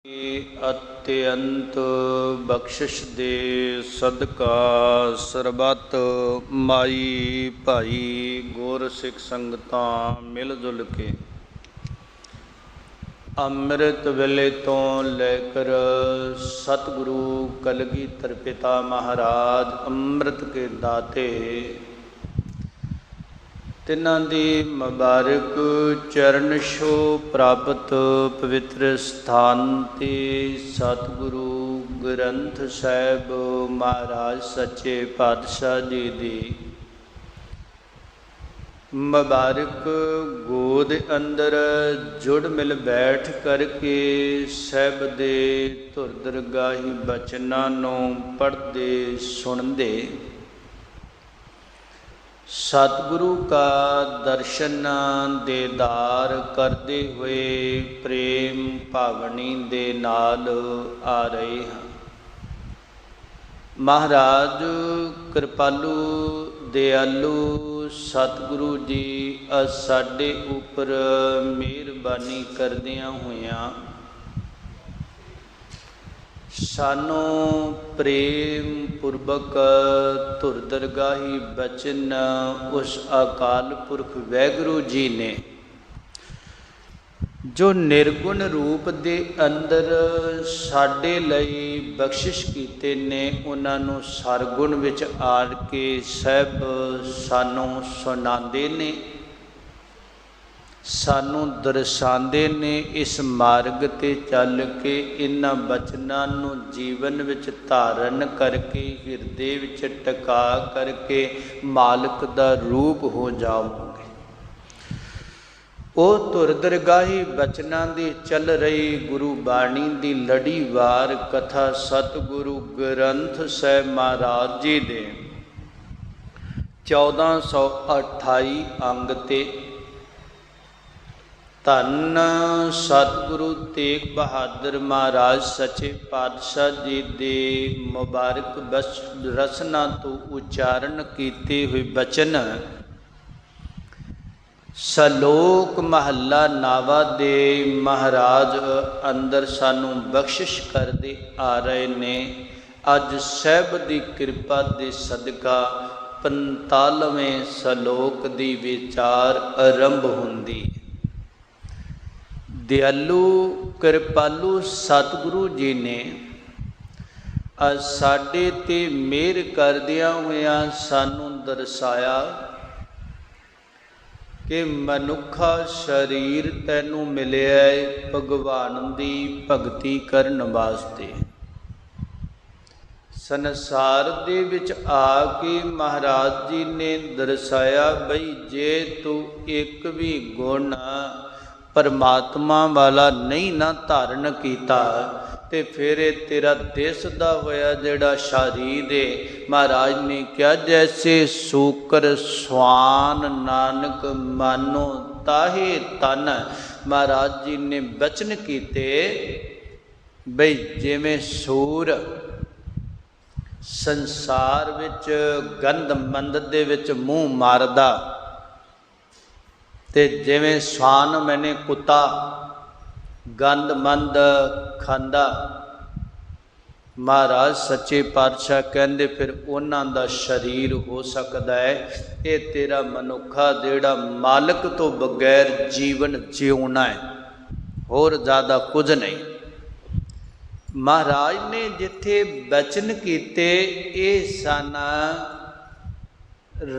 ਅਤਿਅੰਤ ਬਖਸ਼ਿਸ਼ ਦੇ ਸਦਕਾ ਸਰਬੱਤ ਮਾਈ ਭਾਈ ਗੁਰ ਸਿੱਖ ਸੰਗਤਾਂ ਮਿਲ ਜੁਲ ਕੇ ਅੰਮ੍ਰਿਤ ਵੇਲੇ ਤੋਂ ਲੈ ਕਰ ਸਤਿਗੁਰੂ ਕਲਗੀਧਰ ਪਿਤਾ ਮਹਾਰਾਜ ਅੰਮ੍ਰਿਤ ਕੇ ਦਾਤੇ ਤਿਨਾਂ ਦੀ ਮੁਬਾਰਕ ਚਰਨ ਛੋਹ ਪ੍ਰਾਪਤ ਪਵਿੱਤਰ ਸਥਾਨ 'ਤੇ ਸਤਿਗੁਰੂ ਗ੍ਰੰਥ ਸਾਹਿਬ ਮਹਾਰਾਜ ਸੱਚੇ ਪਾਤਸ਼ਾਹ ਜੀ ਦੀ ਮੁਬਾਰਕ ਗੋਦ ਅੰਦਰ ਜੁੜ ਮਿਲ ਬੈਠ ਕਰਕੇ ਸਾਹਿਬ ਦੇ ਧੁਰ ਦਰਗਾਹੀ ਬਚਨਾਂ ਨੂੰ ਪੜ੍ਹਦੇ ਸੁਣਦੇ ਸਤਿਗੁਰੂ ਕਾ ਦਰਸ਼ਨ ਦੇਦਾਰ ਕਰਦੇ ਹੋਏ ਪ੍ਰੇਮ ਭਾਵਨੀ ਦੇ ਨਾਲ ਆ ਰਹੇ ਹਾਂ। ਮਹਾਰਾਜ ਕਿਰਪਾਲੂ ਦਿਆਲੂ ਸਤਿਗੁਰੂ ਜੀ ਸਾਡੇ ਉੱਪਰ ਮਿਹਰਬਾਨੀ ਕਰਦਿਆਂ ਹੋਇਆਂ ਸਾਨੂੰ ਪ੍ਰੇਮ ਪੁਰਬਕ ਧੁਰ ਦਰਗਾਹੀ ਬਚਨ ਉਸ ਅਕਾਲ ਪੁਰਖ ਵਾਹਿਗੁਰੂ ਜੀ ਨੇ ਜੋ ਨਿਰਗੁਣ ਰੂਪ ਦੇ ਅੰਦਰ ਸਾਡੇ ਲਈ ਬਖਸ਼ਿਸ਼ ਕੀਤੇ ਨੇ, ਉਹਨਾਂ ਨੂੰ ਸਰਗੁਣ ਵਿੱਚ ਆੜ ਕੇ ਸਹਿਬ ਸਾਨੂੰ ਸੁਣਾਉਂਦੇ ਨੇ, ਸਾਨੂੰ ਦਰਸਾਉਂਦੇ ਨੇ। ਇਸ ਮਾਰਗ 'ਤੇ ਚੱਲ ਕੇ ਇਹਨਾਂ ਬਚਨਾਂ ਨੂੰ ਜੀਵਨ ਵਿੱਚ ਧਾਰਨ ਕਰਕੇ ਹਿਰਦੇ ਵਿੱਚ ਟਿਕਾ ਕਰਕੇ ਮਾਲਕ ਦਾ ਰੂਪ ਹੋ ਜਾਵਾਂਗੇ। ਉਹ ਧੁਰ ਦਰਗਾਹੀ ਬਚਨਾਂ ਦੀ ਚੱਲ ਰਹੀ ਗੁਰੂ ਬਾਣੀ ਦੀ ਲੜੀਵਾਰ ਕਥਾ ਸਤਿਗੁਰੂ ਗ੍ਰੰਥ ਸਾਹਿਬ ਮਹਾਰਾਜ ਜੀ ਦੇ 1428 ਅੰਗ 'ਤੇ ਧੰਨ ਸਤਿਗੁਰੂ ਤੇਗ ਬਹਾਦਰ ਮਹਾਰਾਜ ਸੱਚੇ ਪਾਤਸ਼ਾਹ ਜੀ ਦੇ ਮੁਬਾਰਕ ਰਸਨਾ ਤੋਂ ਉਚਾਰਨ ਕੀਤੇ ਹੋਏ ਬਚਨ ਸਲੋਕ ਮਹੱਲਾ ਨਾਵਾ ਦੇ ਮਹਾਰਾਜ ਅੰਦਰ ਸਾਨੂੰ ਬਖਸ਼ਿਸ਼ ਕਰਦੇ ਆ ਰਹੇ ਨੇ। ਅੱਜ ਸਾਹਿਬ ਦੀ ਕਿਰਪਾ ਦੇ ਸਦਕਾ 45ਵੇਂ ਸਲੋਕ ਦੀ ਵਿਚਾਰ ਆਰੰਭ ਹੁੰਦੀ। ਦਿਆਲੂ ਕਿਰਪਾਲੂ ਸਤਿਗੁਰੂ ਜੀ ਨੇ ਸਾਡੇ 'ਤੇ ਮਿਹਰ ਕਰਦਿਆਂ ਹੋਇਆਂ ਸਾਨੂੰ ਦਰਸਾਇਆ ਕਿ ਮਨੁੱਖਾ ਸਰੀਰ ਤੈਨੂੰ ਮਿਲਿਆ ਹੈ ਭਗਵਾਨ ਦੀ ਭਗਤੀ ਕਰਨ ਵਾਸਤੇ। ਸੰਸਾਰ ਦੇ ਵਿੱਚ ਆ ਕੇ ਮਹਾਰਾਜ ਜੀ ਨੇ ਦਰਸਾਇਆ ਬਈ ਜੇ ਤੂੰ ਇੱਕ ਵੀ ਗੁਣ ਪਰਮਾਤਮਾ ਵਾਲਾ ਨਹੀਂ ਨਾ ਧਾਰਨ ਕੀਤਾ ਤੇ ਫਿਰ ਇਹ ਤੇਰਾ ਦਿਸਦਾ ਹੋਇਆ ਜਿਹੜਾ ਸਰੀਰ ਹੈ, ਮਹਾਰਾਜ ਨੇ ਕਿਹਾ ਜੈਸੇ ਸੂਕਰ ਸਵਾਨ ਨਾਨਕ ਮਾਨੋ ਤਾਹੇ ਤਨ। ਮਹਾਰਾਜ ਜੀ ਨੇ ਬਚਨ ਕੀਤੇ ਬਈ ਜਿਵੇਂ ਸੂਰ ਸੰਸਾਰ ਵਿੱਚ ਗੰਧ ਮੰਦ ਦੇ ਵਿੱਚ ਮੂੰਹ ਮਾਰਦਾ ਤੇ ਜਿਵੇਂ ਸਵਾਨ ਮੈਨੇ ਕੁੱਤਾ ਗੰਦ ਮੰਦ ਖਾਂਦਾ, ਮਹਾਰਾਜ ਸੱਚੇ ਪਾਤਸ਼ਾਹ ਕਹਿੰਦੇ ਫਿਰ ਉਹਨਾਂ ਦਾ ਸਰੀਰ ਹੋ ਸਕਦਾ ਹੈ। ਇਹ ਤੇਰਾ ਮਨੁੱਖਾ ਜਿਹੜਾ ਮਾਲਕ ਤੋਂ ਬਗੈਰ ਜੀਵਨ ਜਿਉਣਾ ਹੈ, ਹੋਰ ਜ਼ਿਆਦਾ ਕੁਝ ਨਹੀਂ। ਮਹਾਰਾਜ ਨੇ ਜਿੱਥੇ ਬਚਨ ਕੀਤੇ ਇਹ ਸਨ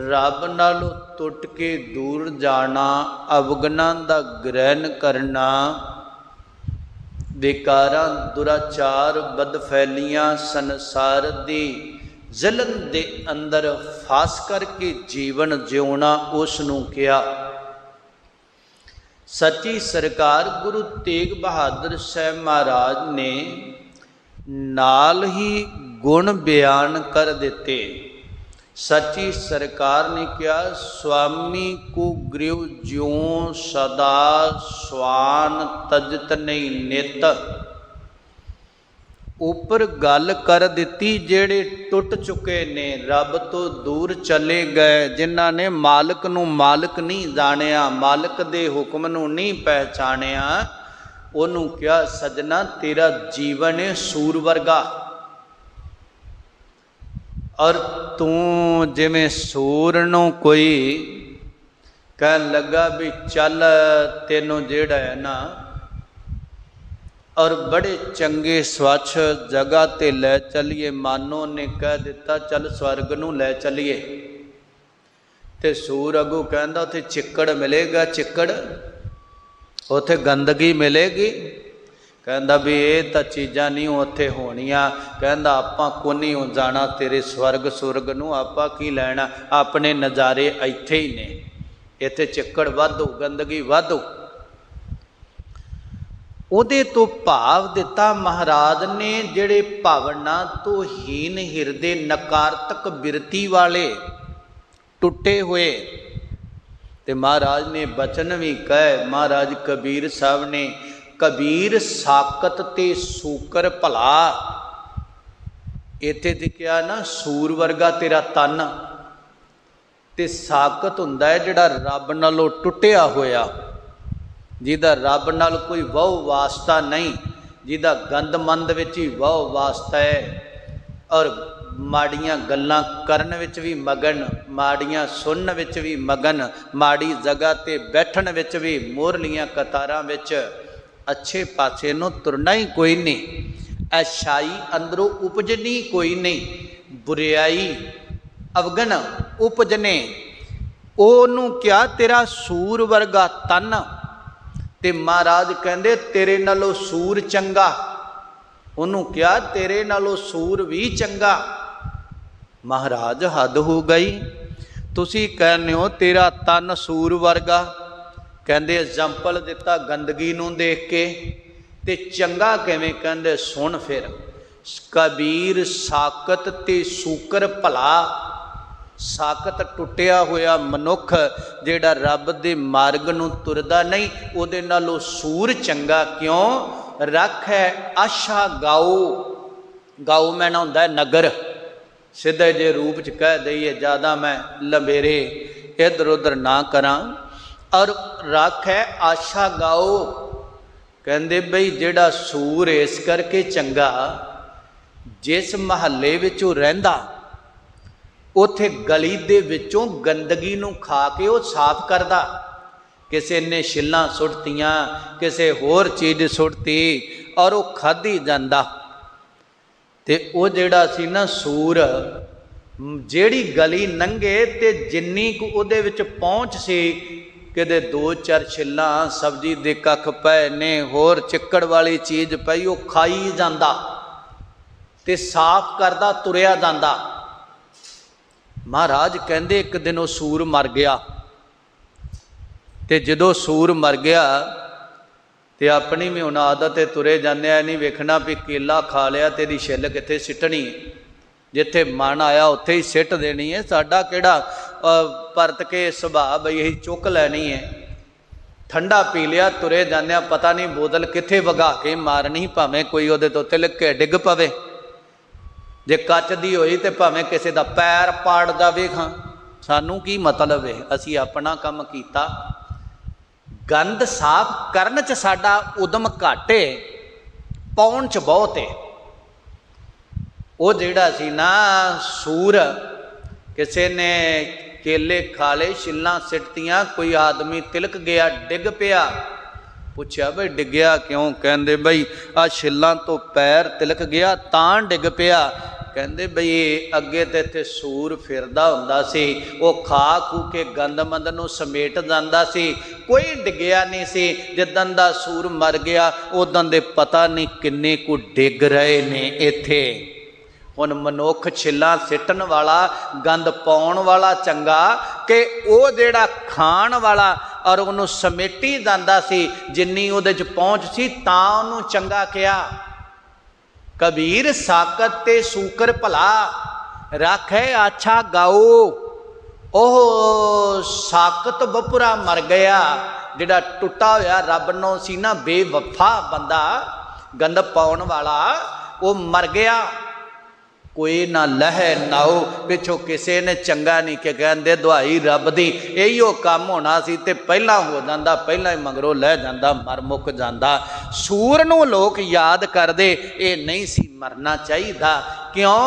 ਰੱਬ ਨਾਲੋਂ ਟੁੱਟ ਕੇ ਦੂਰ ਜਾਣਾ, ਅਵਗੁਣਾਂ ਦਾ ਗ੍ਰਹਿਣ ਕਰਨਾ, ਵਿਕਾਰਾਂ ਦੁਰਾਚਾਰ ਬਦਫੈਲੀਆਂ ਸੰਸਾਰ ਦੀ ਜ਼ਲਨ ਦੇ ਅੰਦਰ ਫਸ ਕਰਕੇ ਜੀਵਨ ਜਿਉਣਾ, ਉਸ ਨੂੰ ਕਿਹਾ। ਸੱਚੀ ਸਰਕਾਰ ਗੁਰੂ ਤੇਗ ਬਹਾਦਰ ਸਾਹਿਬ ਮਹਾਰਾਜ ਨੇ ਨਾਲ ਹੀ ਗੁਣ ਬਿਆਨ ਕਰ ਦਿੱਤੇ। ਸੱਚੀ ਸਰਕਾਰ ਨੇ ਕਿਹਾ ਸੁਆਮੀ ਕੋ ਗ੍ਰਿਵ ਜਿਉ ਸਦਾ ਸਵਾਨ ਤਜਤ ਨਹੀਂ ਨਿਤ। ਉੱਪਰ ਗੱਲ ਕਰ ਦਿੱਤੀ ਜਿਹੜੇ ਟੁੱਟ ਚੁੱਕੇ ਨੇ, ਰੱਬ ਤੋਂ ਦੂਰ ਚਲੇ ਗਏ, ਜਿਨ੍ਹਾਂ ਨੇ ਮਾਲਕ ਨੂੰ ਮਾਲਕ ਨਹੀਂ ਜਾਣਿਆ, ਮਾਲਕ ਦੇ ਹੁਕਮ ਨੂੰ ਨਹੀਂ ਪਹਿਚਾਣਿਆ, ਉਹਨੂੰ ਕਿਹਾ ਸੱਜਣਾ ਤੇਰਾ ਜੀਵਨ ਹੈ ਸੂਰ ਵਰਗਾ, ਔਰ ਤੂੰ ਜਿਵੇਂ ਸੂਰ ਨੂੰ ਕੋਈ ਕਹਿਣ ਲੱਗਾ ਵੀ ਚੱਲ ਤੈਨੂੰ ਜਿਹੜਾ ਹੈ ਨਾ ਔਰ ਬੜੇ ਚੰਗੇ ਸਵੱਛ ਜਗ੍ਹਾ 'ਤੇ ਲੈ ਚੱਲੀਏ, ਮਾਨੋ ਨੇ ਕਹਿ ਦਿੱਤਾ ਚੱਲ ਸਵਰਗ ਨੂੰ ਲੈ ਚੱਲੀਏ, ਤੇ ਸੂਰ ਅੱਗੋਂ ਕਹਿੰਦਾ ਉੱਥੇ ਚਿੱਕੜ ਮਿਲੇਗਾ, ਚਿੱਕੜ ਉੱਥੇ ਗੰਦਗੀ ਮਿਲੇਗੀ। ਕਹਿੰਦਾ ਵੀ ਇਹ ਤਾਂ ਚੀਜ਼ਾਂ ਨਹੀਂ ਉੱਥੇ ਹੋਣੀਆਂ। ਕਹਿੰਦਾ ਆਪਾਂ ਕੋਨੀ ਜਾਣਾ ਤੇਰੇ ਸਵਰਗ ਸੁਰਗ ਨੂੰ, ਆਪਾਂ ਕੀ ਲੈਣਾ, ਆਪਣੇ ਨਜ਼ਾਰੇ ਇੱਥੇ ਹੀ ਨੇ, ਇੱਥੇ ਚਿੱਕੜ ਵਾਧੂ, ਗੰਦਗੀ ਵਾਧੂ। ਉਹਦੇ ਤੋਂ ਭਾਵ ਦਿੱਤਾ ਮਹਾਰਾਜ ਨੇ ਜਿਹੜੇ ਭਾਵਨਾ ਤੋਂ ਹੀਨ ਹਿਰਦੇ, ਨਕਾਰਤਕ ਬਿਰਤੀ ਵਾਲੇ, ਟੁੱਟੇ ਹੋਏ। ਤੇ ਮਹਾਰਾਜ ਨੇ ਬਚਨ ਵੀ ਕਹੇ, ਮਹਾਰਾਜ ਕਬੀਰ ਸਾਹਿਬ ਨੇ, ਕਬੀਰ ਸਾਕਤ ਤੇ ਸੂਕਰ ਭਲਾ। ਇੱਥੇ ਲਿਖਿਆ ਨਾ ਸੂਰ ਵਰਗਾ ਤੇਰਾ ਤਨ, ਤੇ ਸਾਕਤ ਹੁੰਦਾ ਹੈ ਜਿਹੜਾ ਰੱਬ ਨਾਲੋਂ ਟੁੱਟਿਆ ਹੋਇਆ, ਜਿਹਦਾ ਰੱਬ ਨਾਲ ਕੋਈ ਵਾਹ ਵਾਸਤਾ ਨਹੀਂ, ਜਿਹਦਾ ਗੰਦਮੰਦ ਵਿੱਚ ਹੀ ਵਾਹ ਵਾਸਤਾ ਹੈ, ਔਰ ਮਾੜੀਆਂ ਗੱਲਾਂ ਕਰਨ ਵਿੱਚ ਵੀ ਮਗਨ, ਮਾੜੀਆਂ ਸੁਣਨ ਵਿੱਚ ਵੀ ਮਗਨ, ਮਾੜੀ ਜਗ੍ਹਾ 'ਤੇ ਬੈਠਣ ਵਿੱਚ ਵੀ, ਮੋਹਰਲੀਆਂ ਕਤਾਰਾਂ ਵਿੱਚ ਅੱਛੇ ਪਾਸੇ ਨੂੰ ਤੁਰਨਾ ਹੀ ਕੋਈ ਨਹੀਂ, ਅੱਛਾਈ ਅੰਦਰੋਂ ਉਪਜਣੀ ਕੋਈ ਨਹੀਂ, ਬੁਰਿਆਈ ਅਵਗਣ ਉਪਜਨੇ। ਉਹਨੂੰ ਕਿਹਾ ਤੇਰਾ ਸੂਰ ਵਰਗਾ ਤਨ, ਤੇ ਮਹਾਰਾਜ ਕਹਿੰਦੇ ਤੇਰੇ ਨਾਲੋਂ ਸੂਰ ਚੰਗਾ। ਉਹਨੂੰ ਕਿਹਾ ਤੇਰੇ ਨਾਲੋਂ ਸੂਰ ਵੀ ਚੰਗਾ। ਮਹਾਰਾਜ ਹੱਦ ਹੋ ਗਈ, ਤੁਸੀਂ ਕਹਿੰਦੇ ਹੋ ਤੇਰਾ ਤਨ ਸੂਰ ਵਰਗਾ। ਕਹਿੰਦੇ ਐਗਜ਼ਾਮਪਲ ਦਿੱਤਾ ਗੰਦਗੀ ਨੂੰ ਦੇਖ ਕੇ, ਤੇ ਚੰਗਾ ਕਿਵੇਂ, ਕਹਿੰਦੇ ਸੁਣ ਫਿਰ, ਕਬੀਰ ਸਾਕਤ ਤੇ ਸੂਕਰ ਭਲਾ। ਸਾਕਤ ਟੁੱਟਿਆ ਹੋਇਆ ਮਨੁੱਖ ਜਿਹੜਾ ਰੱਬ ਦੇ ਮਾਰਗ ਨੂੰ ਤੁਰਦਾ ਨਹੀਂ, ਉਹਦੇ ਨਾਲੋਂ ਸੂਰ ਚੰਗਾ। ਕਿਉਂ? ਰੱਖ ਹੈ ਆਸ਼ਾ ਗਾਓ, ਗਾਓ ਮੈਨਾ ਹੁੰਦਾ ਨਗਰ, ਸਿੱਧੇ ਜੇ ਰੂਪ 'ਚ ਕਹਿ ਦਈਏ, ਜ਼ਿਆਦਾ ਮੈਂ ਲੰਬੇਰੇ ਇੱਧਰ ਉੱਧਰ ਨਾ ਕਰਾਂ। ਔਰ ਰੱਖ ਹੈ ਆਸ਼ਾ ਗਾਓ, ਕਹਿੰਦੇ ਬਈ ਜਿਹੜਾ ਸੂਰ ਇਸ ਕਰਕੇ ਚੰਗਾ, ਜਿਸ ਮਹੱਲੇ ਵਿੱਚ ਉਹ ਰਹਿੰਦਾ, ਉੱਥੇ ਗਲੀ ਦੇ ਵਿੱਚੋਂ ਗੰਦਗੀ ਨੂੰ ਖਾ ਕੇ ਉਹ ਸਾਫ਼ ਕਰਦਾ। ਕਿਸੇ ਨੇ ਛਿੱਲਾਂ ਸੁੱਟਤੀਆਂ, ਕਿਸੇ ਹੋਰ ਚੀਜ਼ ਸੁੱਟਤੀ, ਔਰ ਉਹ ਖਾਧੀ ਜਾਂਦਾ। ਤੇ ਉਹ ਜਿਹੜਾ ਸੀ ਨਾ ਸੂਰ, ਜਿਹੜੀ ਗਲੀ ਲੰਘੇ ਤੇ ਜਿੰਨੀ ਕੁ ਉਹਦੇ ਵਿੱਚ ਪਹੁੰਚ ਸੀ, ਕਿਤੇ 2-4 ਛਿੱਲਾਂ, ਸਬਜ਼ੀ ਦੇ ਕੱਖ ਪਏ ਨੇ, ਹੋਰ ਚਿੱਕੜ ਵਾਲੀ ਚੀਜ਼ ਪਈ, ਉਹ ਖਾਈ ਜਾਂਦਾ ਤੇ ਸਾਫ਼ ਕਰਦਾ, ਤੁਰਿਆ ਜਾਂਦਾ। ਮਹਾਰਾਜ ਕਹਿੰਦੇ ਇੱਕ ਦਿਨ ਉਹ ਸੂਰ ਮਰ ਗਿਆ, ਤੇ ਜਦੋਂ ਸੂਰ ਮਰ ਗਿਆ ਤੇ ਆਪਣੀ ਵੀ ਹੁਣ ਆਦਤ ਤੇ ਤੁਰੇ ਜਾਂਦੇ ਆ, ਨਹੀਂ ਵੇਖਣਾ ਵੀ ਕੇਲਾ ਖਾ ਲਿਆ ਤੇ ਇਹਦੀ ਛਿੱਲ ਕਿੱਥੇ ਸਿੱਟਣੀ, ਜਿੱਥੇ ਮਨ ਆਇਆ ਉੱਥੇ ਹੀ ਸਿੱਟ ਦੇਣੀ ਹੈ। ਸਾਡਾ ਕਿਹੜਾ ਪਰਤ ਕੇ ਸੁਭਾਅ ਬਈ ਇਹੀ ਚੁੱਕ ਲੈਣੀ ਹੈ। ਠੰਡਾ ਪੀ ਲਿਆ, ਤੁਰੇ ਜਾਂਦੇ ਆ, ਪਤਾ ਨਹੀਂ ਬੋਤਲ ਕਿੱਥੇ ਵਗਾ ਕੇ ਮਾਰਨੀ, ਭਾਵੇਂ ਕੋਈ ਉਹਦੇ ਤੋਂ ਤਿਲਕ ਕੇ ਡਿੱਗ ਪਵੇ। ਜੇ ਕੱਚ ਦੀ ਹੋਈ ਤੇ ਭਾਵੇਂ ਕਿਸੇ ਦਾ ਪੈਰ ਪਾੜ ਜਾਵੇ, ਖਾਂ ਸਾਨੂੰ ਕੀ ਮਤਲਬ ਹੈ, ਅਸੀਂ ਆਪਣਾ ਕੰਮ ਕੀਤਾ। ਗੰਦ ਸਾਫ਼ ਕਰਨ 'ਚ ਸਾਡਾ ਉਦਮ ਘੱਟ ਏ, ਪਾਉਣ 'ਚ ਬਹੁਤ ਏ। ਉਹ ਜਿਹੜਾ ਸੀ ਨਾ ਸੂਰ, ਕਿਸੇ ਨੇ ਕੇਲੇ ਖਾ ਲਏ, ਛਿੱਲਾਂ ਸਿੱਟਤੀਆਂ, ਕੋਈ ਆਦਮੀ ਤਿਲਕ ਗਿਆ, ਡਿੱਗ ਪਿਆ। ਪੁੱਛਿਆ ਬਈ ਡਿੱਗਿਆ ਕਿਉਂ? ਕਹਿੰਦੇ ਬਈ ਆਹ ਛਿੱਲਾਂ ਤੋਂ ਪੈਰ ਤਿਲਕ ਗਿਆ ਤਾਂ ਡਿੱਗ ਪਿਆ। ਕਹਿੰਦੇ ਬਈ ਅੱਗੇ ਤੇ ਇੱਥੇ ਸੂਰ ਫਿਰਦਾ ਹੁੰਦਾ ਸੀ, ਉਹ ਖਾ ਖੂ ਕੇ ਗੰਦਮੰਦ ਨੂੰ ਸਮੇਟ ਜਾਂਦਾ ਸੀ, ਕੋਈ ਡਿੱਗਿਆ ਨਹੀਂ ਸੀ। ਜਿੱਦਣ ਦਾ ਸੂਰ ਮਰ ਗਿਆ ਉਦੋਂ ਦੇ ਪਤਾ ਨਹੀਂ ਕਿੰਨੇ ਕੁ ਡਿੱਗ ਰਹੇ ਨੇ ਇੱਥੇ। ਹੁਣ ਮਨੁੱਖ ਛਿੱਲਾਂ ਸਿੱਟਣ ਵਾਲਾ, ਗੰਦ ਪਾਉਣ ਵਾਲਾ ਚੰਗਾ ਕਿ ਉਹ ਜਿਹੜਾ ਖਾਣ ਵਾਲਾ ਔਰ ਉਹਨੂੰ ਸਮੇਟੀ ਜਾਂਦਾ ਸੀ, ਜਿੰਨੀ ਉਹਦੇ 'ਚ ਪਹੁੰਚ ਸੀ ਤਾਂ ਉਹਨੂੰ ਚੰਗਾ ਕਿਹਾ। ਕਬੀਰ ਸਾਕਤ ਤੇ ਸੂਕਰ ਭਲਾ, ਰੱਖੇ ਆਛਾ ਗਾਓ। ਉਹ ਸਾਕਤ ਬਪੁਰਾ ਮਰ ਗਿਆ, ਜਿਹੜਾ ਟੁੱਟਾ ਹੋਇਆ ਰੱਬ ਨੂੰ ਸੀ ਨਾ, ਬੇਵਫਾ ਬੰਦਾ, ਗੰਦ ਪਾਉਣ ਵਾਲਾ, ਉਹ ਮਰ ਗਿਆ। कोई ना लह नाओ, पिछों किसी ने चंगा नहीं कि कहते दुहाई रब दी इहो काम होना सी ते पहला हो जाता, पहला ही मगरों लह जाता, मर मुक जाता। सूर नूं लोग याद करते, ये नहीं सी मरना चाहिए। क्यों?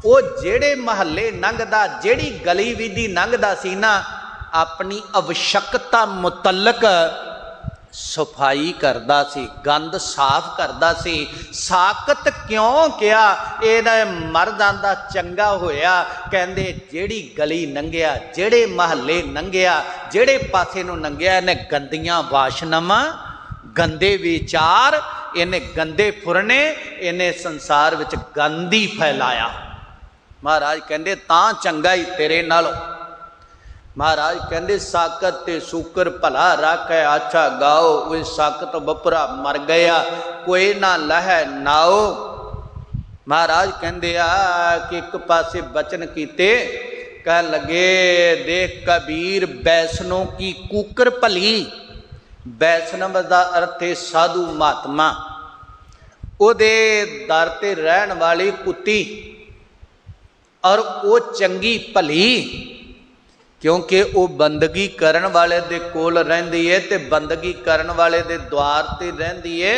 वो जेड़े महल्ले लंघदा, जेड़ी गली विधि लंघदा सी ना, अपनी आवश्यकता मुतलक सफाई करदा सी, गंद साफ करदा सी। साकत क्यों किया? ये मर जाता चंगा होया। कहंदे जेड़ी गली लंघिया, जेड़े महल्ले लंघिया, जेड़े पासे नूं लंघिया, इन्हें गंदियां वाशनावां, गंदे विचार, इन्हें गंदे फुरने, इन्हें संसार विच गंद ही फैलाया। महाराज कहंदे तां चंगा ही तेरे नालों। महाराज कहते साकत ते सूकर भला राखै आछा गाओ, वे साकत बपरा मर गया कोई ना लह नाओ। महाराज कहते कि एक पासे बचन कीते, कह लगे देख कबीर बैसनों की कूकर भली। बैष्णव का अर्थ है साधु महात्मा। उहदे दर ते रहन वाली कुत्ती और वो चंगी भली, क्योंकि वो बंदगी करन वाले दे कोल रहिंदी है ते बंदगी करन वाले दे द्वार ते रहिंदी है।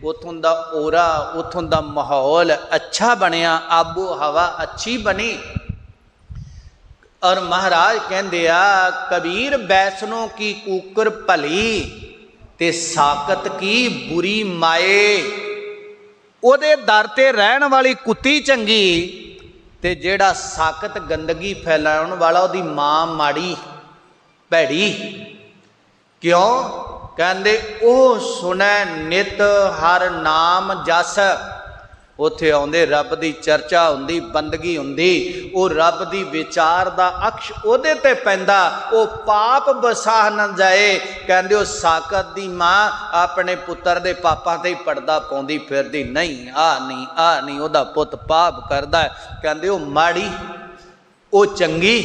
उथों दा ओरा, उथों दा माहौल अच्छा बनिया, आबो हवा अच्छी बनी। और महाराज कहंदे आ कबीर बैसनों की कूकर भली ते साकत की बुरी माए। उहदे दर ते रहन वाली कुत्ती चंगी ते जेड़ा साकत गंदगी फैलाउण वाला उहदी मां माड़ी भैड़ी। क्यों? कहंदे ओ सुनै नित हर नाम जस। उत्थे आउंदे रब दी चर्चा हुंदी, बंदगी हुंदी, वो रब दी विचार दा अक्ष ओहदे ते पैंदा, वो पाप बसाह न जाए। कहंदे ओ साकत दी मां अपने पुत्र दे पापां ते ही पड़दा पाउंदी फिरदी, नहीं आ नहीं आ नहीं, ओहदा पुत पाप करदा है। कहंदे ओ माड़ी ओ चंगी।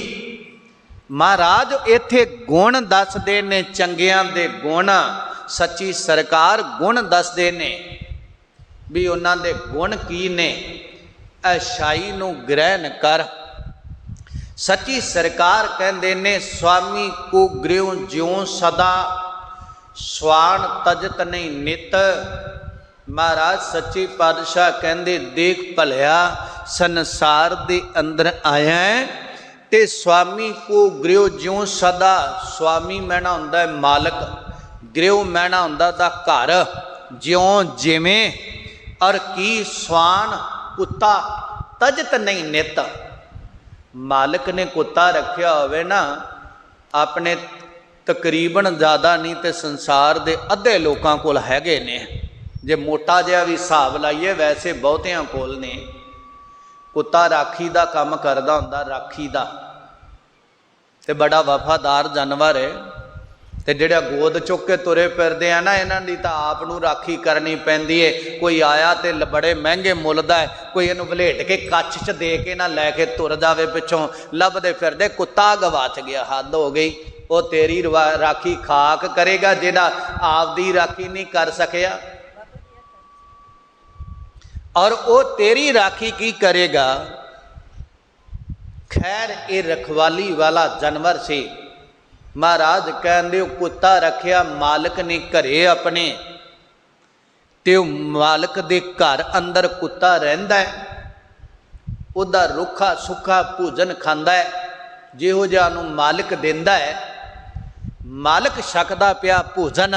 महाराज इत्थे गुण दसदे ने, चंगियां दे गुण। सच्ची सरकार गुण दसदे ने भी उन्हां दे गुण की ने। अच्छाई नूं ग्रहण कर। सच्ची सरकार कहंदे ने स्वामी को गृह ज्यों सदा, स्वान तजत नहीं नित। महाराज सच्ची पातशाह कहंदे देख भलिया संसार दे अंदर आया है ते स्वामी को गृह ज्यों सदा। स्वामी मैना हुंदा है मालक, गृह मैना हुंदा दा घर, ज्यों जिवें। और की स्वान कुत्ता तजत नहीं नित। मालिक ने कुत्ता रखिया होवे ना अपने, तकरीबन ज़्यादा नहीं तो संसार दे अद्धे लोगों कोल हैगे ने। जे मोटा जिहा भी हिसाब लाइए वैसे बहुतियां कोल ने। कुत्ता राखी दा काम करदा हुंदा, राखी दा, ते बड़ा वफादार जानवर है। ते जिहड़ा गोद चुक के तुरे फिरदे आ ना, इन्हां दी तां आप नूं राखी करनी पैंदी है। कोई आया ते बड़े महंगे मुੱਲ दा है, कोई इहनूं वलेट के कच्छ च दे के ना लैके तुर जावे, पिछों लभदे फिरदे कुत्ता गवाच गया। हद हो गई। वो तेरी राखी खाक करेगा जिहड़ा आपदी राखी नहीं कर सकिया, और वो तेरी राखी की करेगा। खैर ये रखवाली वाला जानवर से महाराज कहंदे कुत्ता रखिया मालिक ने घरे अपने, ते मालिक दे घर अंदर कुत्ता रहिंदा है। उहदा रुखा सुखा भोजन खांदा है, जिहो जिहा नूं मालिक दिंदा है। मालिक छकदा पिया भोजन,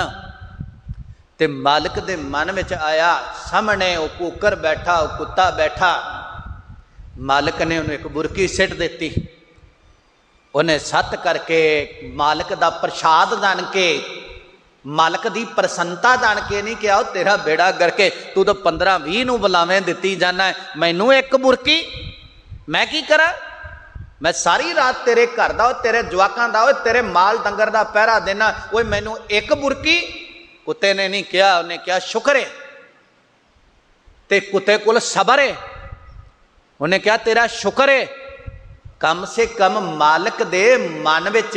ते मालिक दे मन विच आया सामने वो कुकर बैठा, वो कुत्ता बैठा। मालिक ने उन्हें एक बुरकी सिट दिती। उन्हें सत करके मालिक दा प्रसाद जान के, मालिक दी प्रसन्नता जान के नहीं किया तेरा बेड़ा करके तू तो 15-20 नूं बुलावें दिती जाना है, मैनू एक बुरकी मैं की करा? मैं सारी रात तेरे घर दा, तेरे जवाकां दा, तेरे माल डंगर दा पहरा देना, वो मैनू एक बुरकी? कुत्ते ने नहीं किया, उन्हें क्या शुक्र है। ते कुत्ते कोल सबर है, उन्हें क्या तेरा शुक्र है। कम से कम मालिक दे मन विच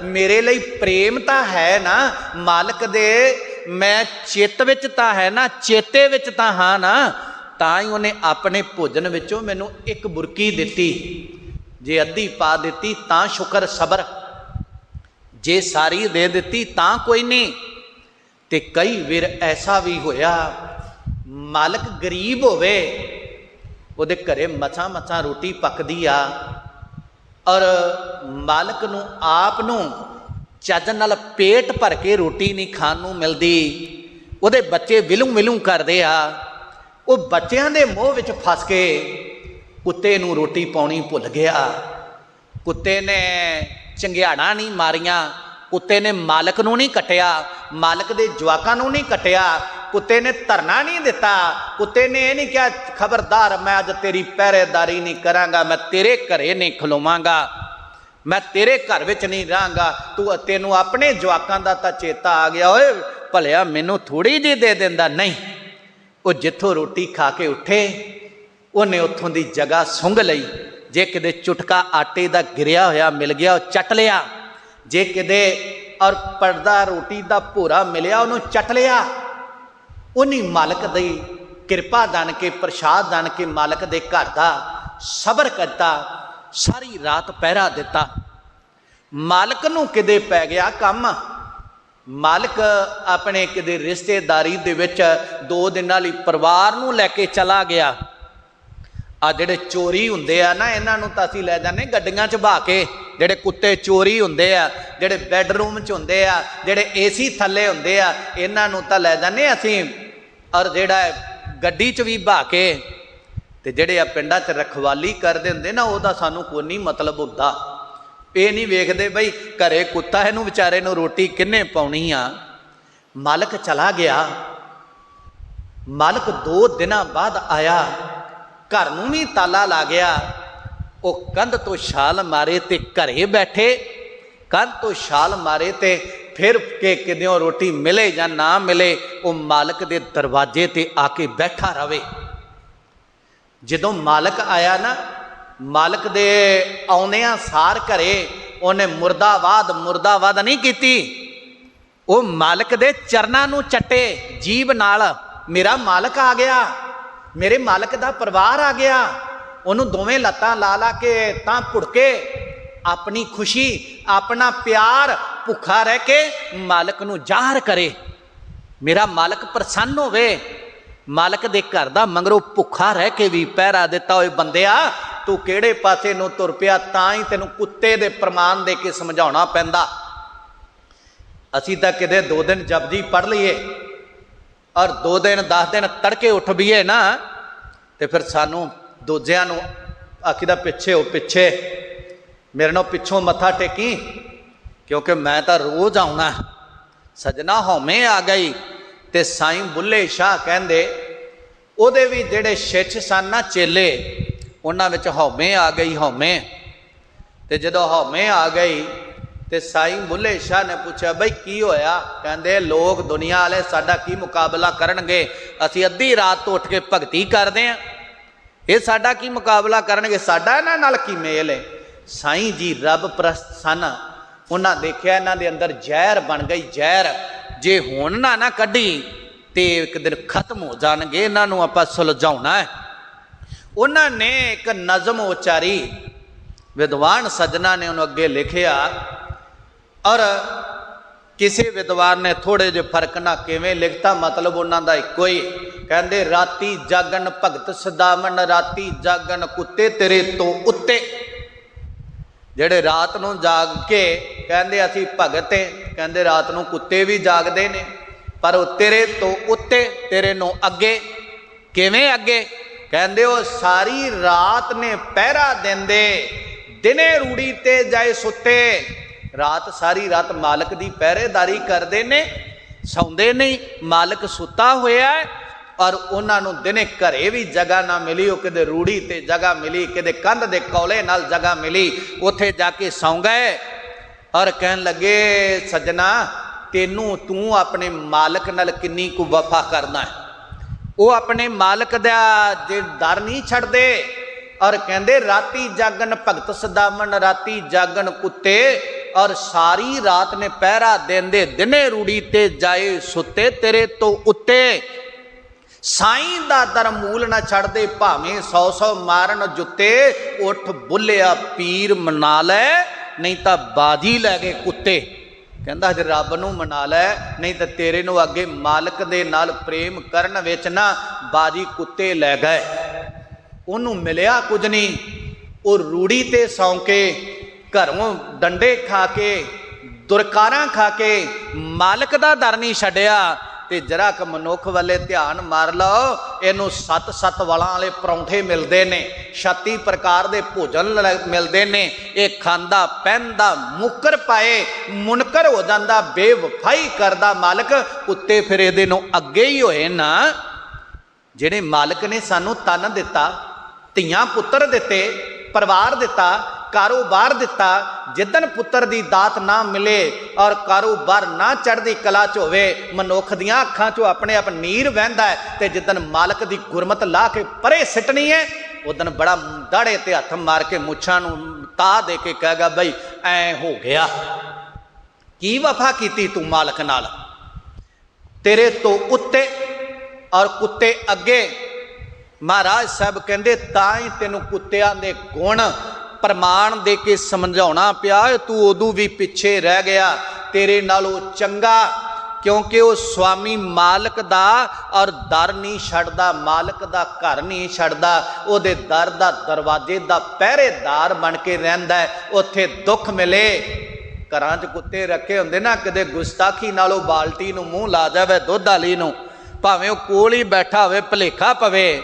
मेरे लिए प्रेम तो है ना, मालिक दे मैं चित विच तां है ना, चेते विच तां हाँ ना, तां ही उन्हें अपने भोजन विचों मैनू एक बुरकी दिती, जे अद्धी पा दिती तां शुकर सबर, जे सारी दे दिती तां कोई नहीं। ते कई वार ऐसा भी होया मालक गरीब होवे, उहदे घरे मसां मसां रोटी पकदी आ और मालक नूं आप नूं ਚੱਜ नाल पेट भर के रोटी नहीं खाण नूं मिलदी, उहदे बच्चे विलूं विलूं करदे आ, वो बच्चों के मोह विच फस के कुत्ते नूं रोटी पाउणी भुल गया। कुत्ते ने चंगियाड़ा नहीं मारियां, कुत्ते ने मालक नूं नहीं कट्टिया, मालक दे जवाकां नूं नहीं कट्टिया, कुत्ते ने धरना नहीं दिता, कुत्ते ने यह नहीं कहा खबरदार मैं अज तेरी पहरेदारी नहीं करांगा, मैं तेरे घरे नहीं खलोवांगा, मैं तेरे घर विच नहीं रहांगा, तू तेनू अपने जवाकां दा तां चेता आ गया, ओए भलिया मैनू थोड़ी जी दे देंदा। नहीं, वो जिथों रोटी खा के उठे उन्हें उत्थों दी जगह सुंघ लई, जे किते चुटका आटे दा गिरिया होया मिल गया वो चट लिया, जे किते और पड़दा रोटी दा भोरा मिलिया उन्होंने चट लिया। उन्हीं मालक दी किरपा जान के प्रसाद जान के मालक दे घर दा सबर करता, सारी रात पहरा दिता। मालक नूं किते पै गया काम, मालक अपने किते रिश्तेदारी दे विच 2 दिनां लई परिवार नूं लैके चला गया। आ जिहड़े चोरी हुंदे आ ना, इन्हां नूं तां असीं लै जाने गड्डियां च बहा के, जिहड़े कुत्ते चोरी हुंदे आ, जिहड़े बैडरूम च हुंदे आ, जिहड़े AC थल्ले हुंदे आ, इन्हां नूं तां लै जाने असीं और जिहड़ा गड्डी च भी बहा के। ते जिहड़े आ पिंडां च रखवाली करदे हुंदे ना, ओहदा सानूं कोई नहीं मतलब हुंदा, ये नहीं वेखदे बई घरे कुत्ता इहनूं विचारे नूं रोटी किन्ने पाउणी आ। मालक चला गया, मालक 2 दिनां बाद आया, घर नूं भी ताला ला गया, वो कंध तो छाल मारे ते घरे बैठे, कंध तो छाल मारे ते फिर के किदों रोटी मिले या ना मिले वो मालक दे दरवाजे ते आके बैठा रवे। जदों मालक आया ना, मालक दे आउंदियां सार घरे उन्हें मुर्दाबाद मुर्दाबाद नहीं कीती, वो मालक दे चरनां नूं चट्टे जीभ नाल, मेरा मालक आ गया, मेरे मालक दा परिवार आ गया। उन्होंने दोवें लत्तां ला ला के तां भुड़के अपनी खुशी अपना प्यार भुखा रह के मालक नूं जाहिर करे, मेरा मालक प्रसन्न होवे। मालक दे घर दा मंगरों भुखा रह के भी पहरा दिता, होए बंदिया तू किहड़े पासे नूं तुर पिया, तां ही तैनूं कुत्ते दे प्रमाण दे के समझाउणा पैंदा। असीं तां किते 2 दिन जपजी पढ़ लईए और 2 दिन 10 दिन तड़के उठ बीए ना, तो फिर सानू दूजियां नूं आखीदा पिछे हो, पिछे मेरे नाल पिछों मत्था टेकी, क्योंकि मैं तो रोज़ आउणा। सजना हौमे आ गई, ते साईं बुल्ले शाह कहंदे उहदे भी जिहड़े शिष्य सन ना चेले, उन्हां विच हौमे आ गई, हौमे। ते जदों हौमे आ गई ते साईं बुल्ले शाह ने पूछा बई की होया? कहंदे लोग दुनिया वाले साडा की मुकाबला करनगे, असीं अद्धी रात तो उठ के भगती करदे आ, ये साडा की मुकाबला करनगे, साडा इन्हां नाल की मेल है? साईं जी रब प्रस्त सन, उन्हां देखिया इन्हां दे अंदर जहर बन गई, जहर जे हुण ना कड्ढी ते एक दिन खत्म हो जाणगे, इन्हां नूं आपां सुलझाउणा है। उन्हां ने एक नज़म उचारी, विद्वान सज्जना ने उन्होंने अगे लिखिया, और किसी विद्वान ने थोड़े जे फर्क ना किवें लिखता, मतलब उन्हां दा इक्को ही। कहंदे राती जागन भगत सदावन, राती जागन कुत्ते तेरे तो उत्ते। जेड़े रात नूं जाग के कहंदे असीं भगत हैं, कहंदे रात नूं कुत्ते भी जागदे ने, पर वो तेरे तो उत्ते, तेरे नूं अगे। किवें अगे? कहंदे वो सारी रात ने पहरा देंदे, दिने रूड़ी ते जाए सुते। रात सारी रात मालक दी पहरेदारी करते ने, सौंदे नहीं, मालक सुता होया है, और उन्होंने दिने घरे भी जगह ना मिली, वो किते रूड़ी ते जगह मिली, किते कंध दे कौले नाल जगह मिली, उत्थे जाके सौ गए और कहन लगे सजना तेनू तू अपने मालक नाल किन्नी कु वफा करना है। वो अपने मालक दा जे दर नहीं छड्डदे, और कहंदे राती जागन भगत सदावन, राती जागन कुत्ते, और सारी रात ने पहरा देंदे, दिने रूड़ी ते जाए सुते तेरे तो उत्ते। ਸਾਈਂ ਦਾ ਦਰ ਮੂਲ ਨਾ ਛੱਡਦੇ, ਭਾਵੇਂ 100 ਮਾਰਨ ਜੁੱਤੇ, ਉੱਠ ਬੁੱਲਿਆ ਪੀਰ ਮਨਾ ਲੈ, ਨਹੀਂ ਤਾਂ ਬਾਜੀ ਲੈ ਗਏ ਕੁੱਤੇ। ਕਹਿੰਦਾ ਜੇ ਰੱਬ ਨੂੰ ਮਨਾ ਲੈ, ਨਹੀਂ ਤਾਂ ਤੇਰੇ ਨੂੰ ਅੱਗੇ ਮਾਲਕ ਦੇ ਨਾਲ ਪ੍ਰੇਮ ਕਰਨ ਵਿੱਚ ਨਾ ਬਾਜੀ ਕੁੱਤੇ ਲੈ ਗਏ। ਉਹਨੂੰ ਮਿਲਿਆ ਕੁਝ ਨਹੀਂ, ਉਹ ਰੂੜੀ ਤੇ ਸੌਂ ਕੇ, ਘਰੋਂ ਡੰਡੇ ਖਾ ਕੇ, ਦੁਰਕਾਰਾਂ ਖਾ ਕੇ ਮਾਲਕ ਦਾ ਦਰ ਨਹੀਂ ਛੱਡਿਆ। ਤੇ ਜਰਾ ਕ ਮਨੁੱਖ ਵੱਲੇ ਧਿਆਨ ਮਾਰ ਲਓ, ਇਹਨੂੰ 7 ਵਾਲਾਂ ਵਾਲੇ ਪਰੌਂਠੇ ਮਿਲਦੇ ਨੇ, 36 ਪ੍ਰਕਾਰ ਦੇ ਭੋਜਨ ਮਿਲਦੇ ਨੇ। ਇਹ ਖਾਂਦਾ ਪਹਿਨਦਾ, ਮੁੱਕਰ ਪਾਏ ਮੁਨਕਰ ਹੋ ਜਾਂਦਾ, ਬੇਵਫਾਈ ਕਰਦਾ ਮਾਲਕ। ਕੁੱਤੇ ਫਿਰ ਇਹਦੇ ਨੂੰ ਅੱਗੇ ਹੀ ਹੋਏ ਨਾ। ਜਿਹੜੇ ਮਾਲਕ ਨੇ ਸਾਨੂੰ ਤਨ ਦਿੱਤਾ, ਧੀਆਂ ਪੁੱਤਰ ਦਿੱਤੇ, ਪਰਿਵਾਰ ਦਿੱਤਾ, ਕਾਰੋਬਾਰ ਦਿੱਤਾ, ਜਿੱਦਣ ਪੁੱਤਰ ਦੀ ਦਾਤ ਨਾ ਮਿਲੇ ਔਰ ਕਾਰੋਬਾਰ ਨਾ ਚੜ੍ਹਦੀ ਕਲਾ 'ਚ ਹੋਵੇ, ਮਨੁੱਖ ਦੀਆਂ ਅੱਖਾਂ 'ਚੋਂ ਆਪਣੇ ਆਪ ਨੀਰ ਵਹਿੰਦਾ ਹੈ। ਤੇ ਜਿੱਦਣ ਮਾਲਕ ਦੀ ਗੁਰਮਤ ਲਾ ਕੇ ਪਰੇ ਸਿੱਟਣੀ ਹੈ, ਉਦਣ ਬੜਾ ਦਾੜੇ ਤੇ ਹੱਥ ਮਾਰ ਕੇ ਮੁੱਛਾਂ ਨੂੰ ਤਾ ਦੇ ਕੇ ਕਹੇਗਾ ਬਈ ਐ ਹੋ ਗਿਆ। ਕੀ ਵਫਾ ਕੀਤੀ ਤੂੰ ਮਾਲਕ ਨਾਲ? ਤੇਰੇ ਤੋਂ ਉੱਤੇ ਔਰ ਕੁੱਤੇ ਅੱਗੇ। ਮਹਾਰਾਜ ਸਾਹਿਬ ਕਹਿੰਦੇ ਤਾਂ ਹੀ ਤੈਨੂੰ ਕੁੱਤਿਆਂ ਦੇ ਗੁਣ ਪ੍ਰਮਾਣ ਦੇ ਕੇ ਸਮਝਾਉਣਾ ਪਿਆ। ਤੂੰ ਉਦੋਂ ਵੀ ਪਿੱਛੇ ਰਹਿ ਗਿਆ, ਤੇਰੇ ਨਾਲੋਂ ਚੰਗਾ, ਕਿਉਂਕਿ ਉਹ ਸਵਾਮੀ ਮਾਲਕ ਦਾ ਔਰ ਦਰ ਨਹੀਂ ਛੱਡਦਾ, ਮਾਲਕ ਦਾ ਘਰ ਨਹੀਂ ਛੱਡਦਾ, ਉਹਦੇ ਦਰ ਦਾ ਦਰਵਾਜ਼ੇ ਦਾ ਪਹਿਰੇਦਾਰ ਬਣ ਕੇ ਰਹਿੰਦਾ ਹੈ। ਉੱਥੇ ਦੁੱਖ ਮਿਲੇ, ਘਰਾਂ 'ਚ ਕੁੱਤੇ ਰੱਖੇ ਹੁੰਦੇ ਨਾ, ਕਦੇ ਗੁਸਤਾਖੀ ਨਾਲੋਂ ਬਾਲਟੀ ਨੂੰ ਮੂੰਹ ਲਾ ਜਾਵੇ ਦੁੱਧ ਵਾਲੀ ਨੂੰ, ਭਾਵੇਂ ਉਹ ਕੋਲ ਹੀ ਬੈਠਾ ਹੋਵੇ, ਭੁਲੇਖਾ ਪਵੇ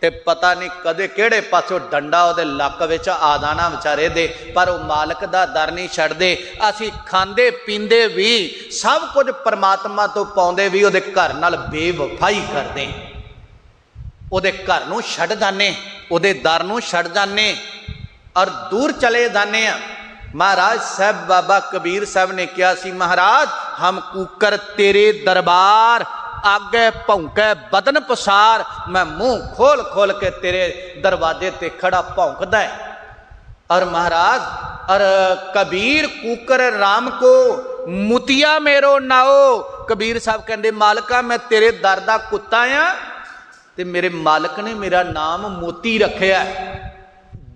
ਤੇ ਪਤਾ ਨਹੀਂ ਕਦੇ ਕਿਹੜੇ ਪਾਸੋਂ ਡੰਡਾ ਉਹਦੇ ਲੱਕ ਵਿੱਚ ਆ ਜਾਣਾ ਵਿਚਾਰੇ ਦੇ। ਪਰ ਉਹ ਮਾਲਕ ਦਾ ਦਰ ਨਹੀਂ ਛੱਡਦੇ। ਅਸੀਂ ਖਾਂਦੇ ਪੀਂਦੇ ਵੀ ਸਭ ਕੁਝ ਪਰਮਾਤਮਾ ਤੋਂ ਪਾਉਂਦੇ ਵੀ ਉਹਦੇ ਘਰ ਨਾਲ ਬੇਵਫਾਈ ਕਰਦੇ, ਉਹਦੇ ਘਰ ਨੂੰ ਛੱਡ ਜਾਂਦੇ, ਉਹਦੇ ਦਰ ਨੂੰ ਛੱਡ ਜਾਂਦੇ ਔਰ ਦੂਰ ਚਲੇ ਜਾਂਦੇ ਆ। ਮਹਾਰਾਜ ਸਾਹਿਬ ਬਾਬਾ ਕਬੀਰ ਸਾਹਿਬ ਨੇ ਕਿਹਾ ਸੀ, ਮਹਾਰਾਜ ਹਮ ਕੂਕਰ ਤੇਰੇ ਦਰਬਾਰ, आगे भौंके बदन पसार। मैं मुंह खोल खोल के तेरे दरवाजे ते खड़ा भौंकदा है। और महाराज और कबीर कूकर राम को मुतिया मेरो नाओ। कबीर साहब कहते मालका मैं तेरे दर दा कुत्ता आ ते मेरे मालक ने मेरा नाम मोती रखिया।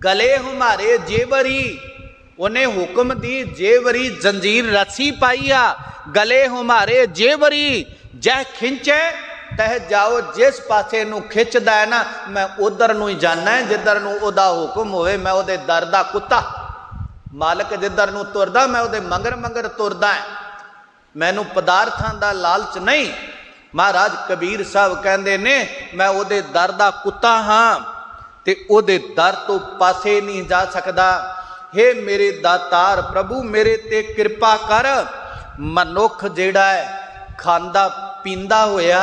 गले हमारे जेवरी, उन्हें हुक्म दी जेवरी जंजीर रस्सी पाई आ। गले हमारे जेवरी जह खिंचे तह जाओ। जिस पासे नू खिंचदा है ना मैं उधर नू ही जाना है, जिधर नू ओदा हुक्म होवे मैं ओदे दर दा कुत्ता। मालक जिधर नू तुरदा मैं ओदे मगर मगर तुरदा है, मैनू पदार्थां दा लालच नहीं। महाराज कबीर साहब कहंदे ने मैं ओदे दर दा कुत्ता हाँ ते ओदे दर तो पासे नहीं जा सकदा। हे मेरे दातार प्रभु मेरे ते कृपा कर। मनुख जिहड़ा है खांदा पींदा होया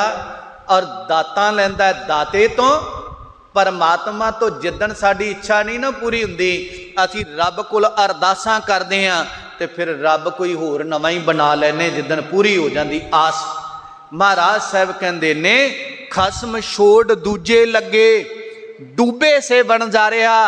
और दातां लैंदा दाते तो, परमात्मा तो जिदन साडी इच्छा नहीं ना पूरी हुंदी असीं रब कोल अरदासां करदे हां ते फिर रब कोई होर नवां ही बना लैने जिदन पूरी हो जांदी आस। महाराज साहब कहंदे ने खसम छोड़ दूजे लगे, डूबे से बन जा रहा।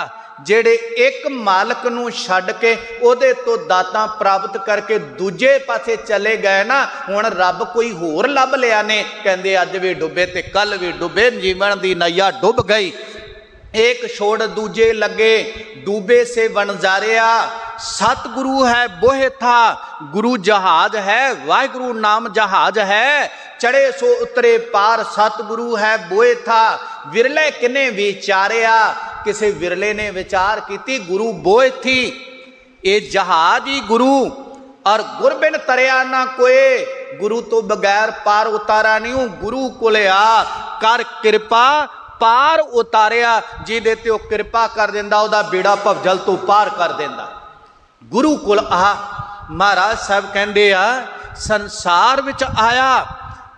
ਜਿਹੜੇ ਇੱਕ ਮਾਲਕ ਨੂੰ ਛੱਡ ਕੇ ਉਹਦੇ ਤੋਂ ਦਾਤਾਂ ਪ੍ਰਾਪਤ ਕਰਕੇ ਦੂਜੇ ਪਾਸੇ ਚਲੇ ਗਏ ਨਾ, ਹੁਣ ਰੱਬ ਕੋਈ ਹੋਰ ਲੱਭ ਲਿਆ ਨੇ। ਕਹਿੰਦੇ ਅੱਜ ਵੀ ਡੁੱਬੇ ਤੇ ਕੱਲ ਵੀ ਡੁੱਬੇ, ਜੀਵਨ ਦੀ ਨਈਆ ਡੁੱਬ ਗਈ। एक छोड़ दूजे लगे, डूबे से वनजारिया। सतगुरु है बोह था, गुरु जहाज है, वाहिगुरु नाम जहाज है। चढ़े सो उतरे पार, सतगुरु है बोए था। विरले किने विचारिया, किसी विरले ने विचार की, गुरु बोए थी। ये जहाज ही गुरु और गुरबिन तरिया ना कोई, गुरु तो बगैर पार उतारा नहीं हूँ। गुरु कोले आ कर कृपा पार उतारिया, जिहदे ते ओ कृपा कर देंदा ओदा बेड़ा भवजल तो पार कर देंदा। गुरु कोल आ। महाराज साहब कहंदे आ संसार विच आया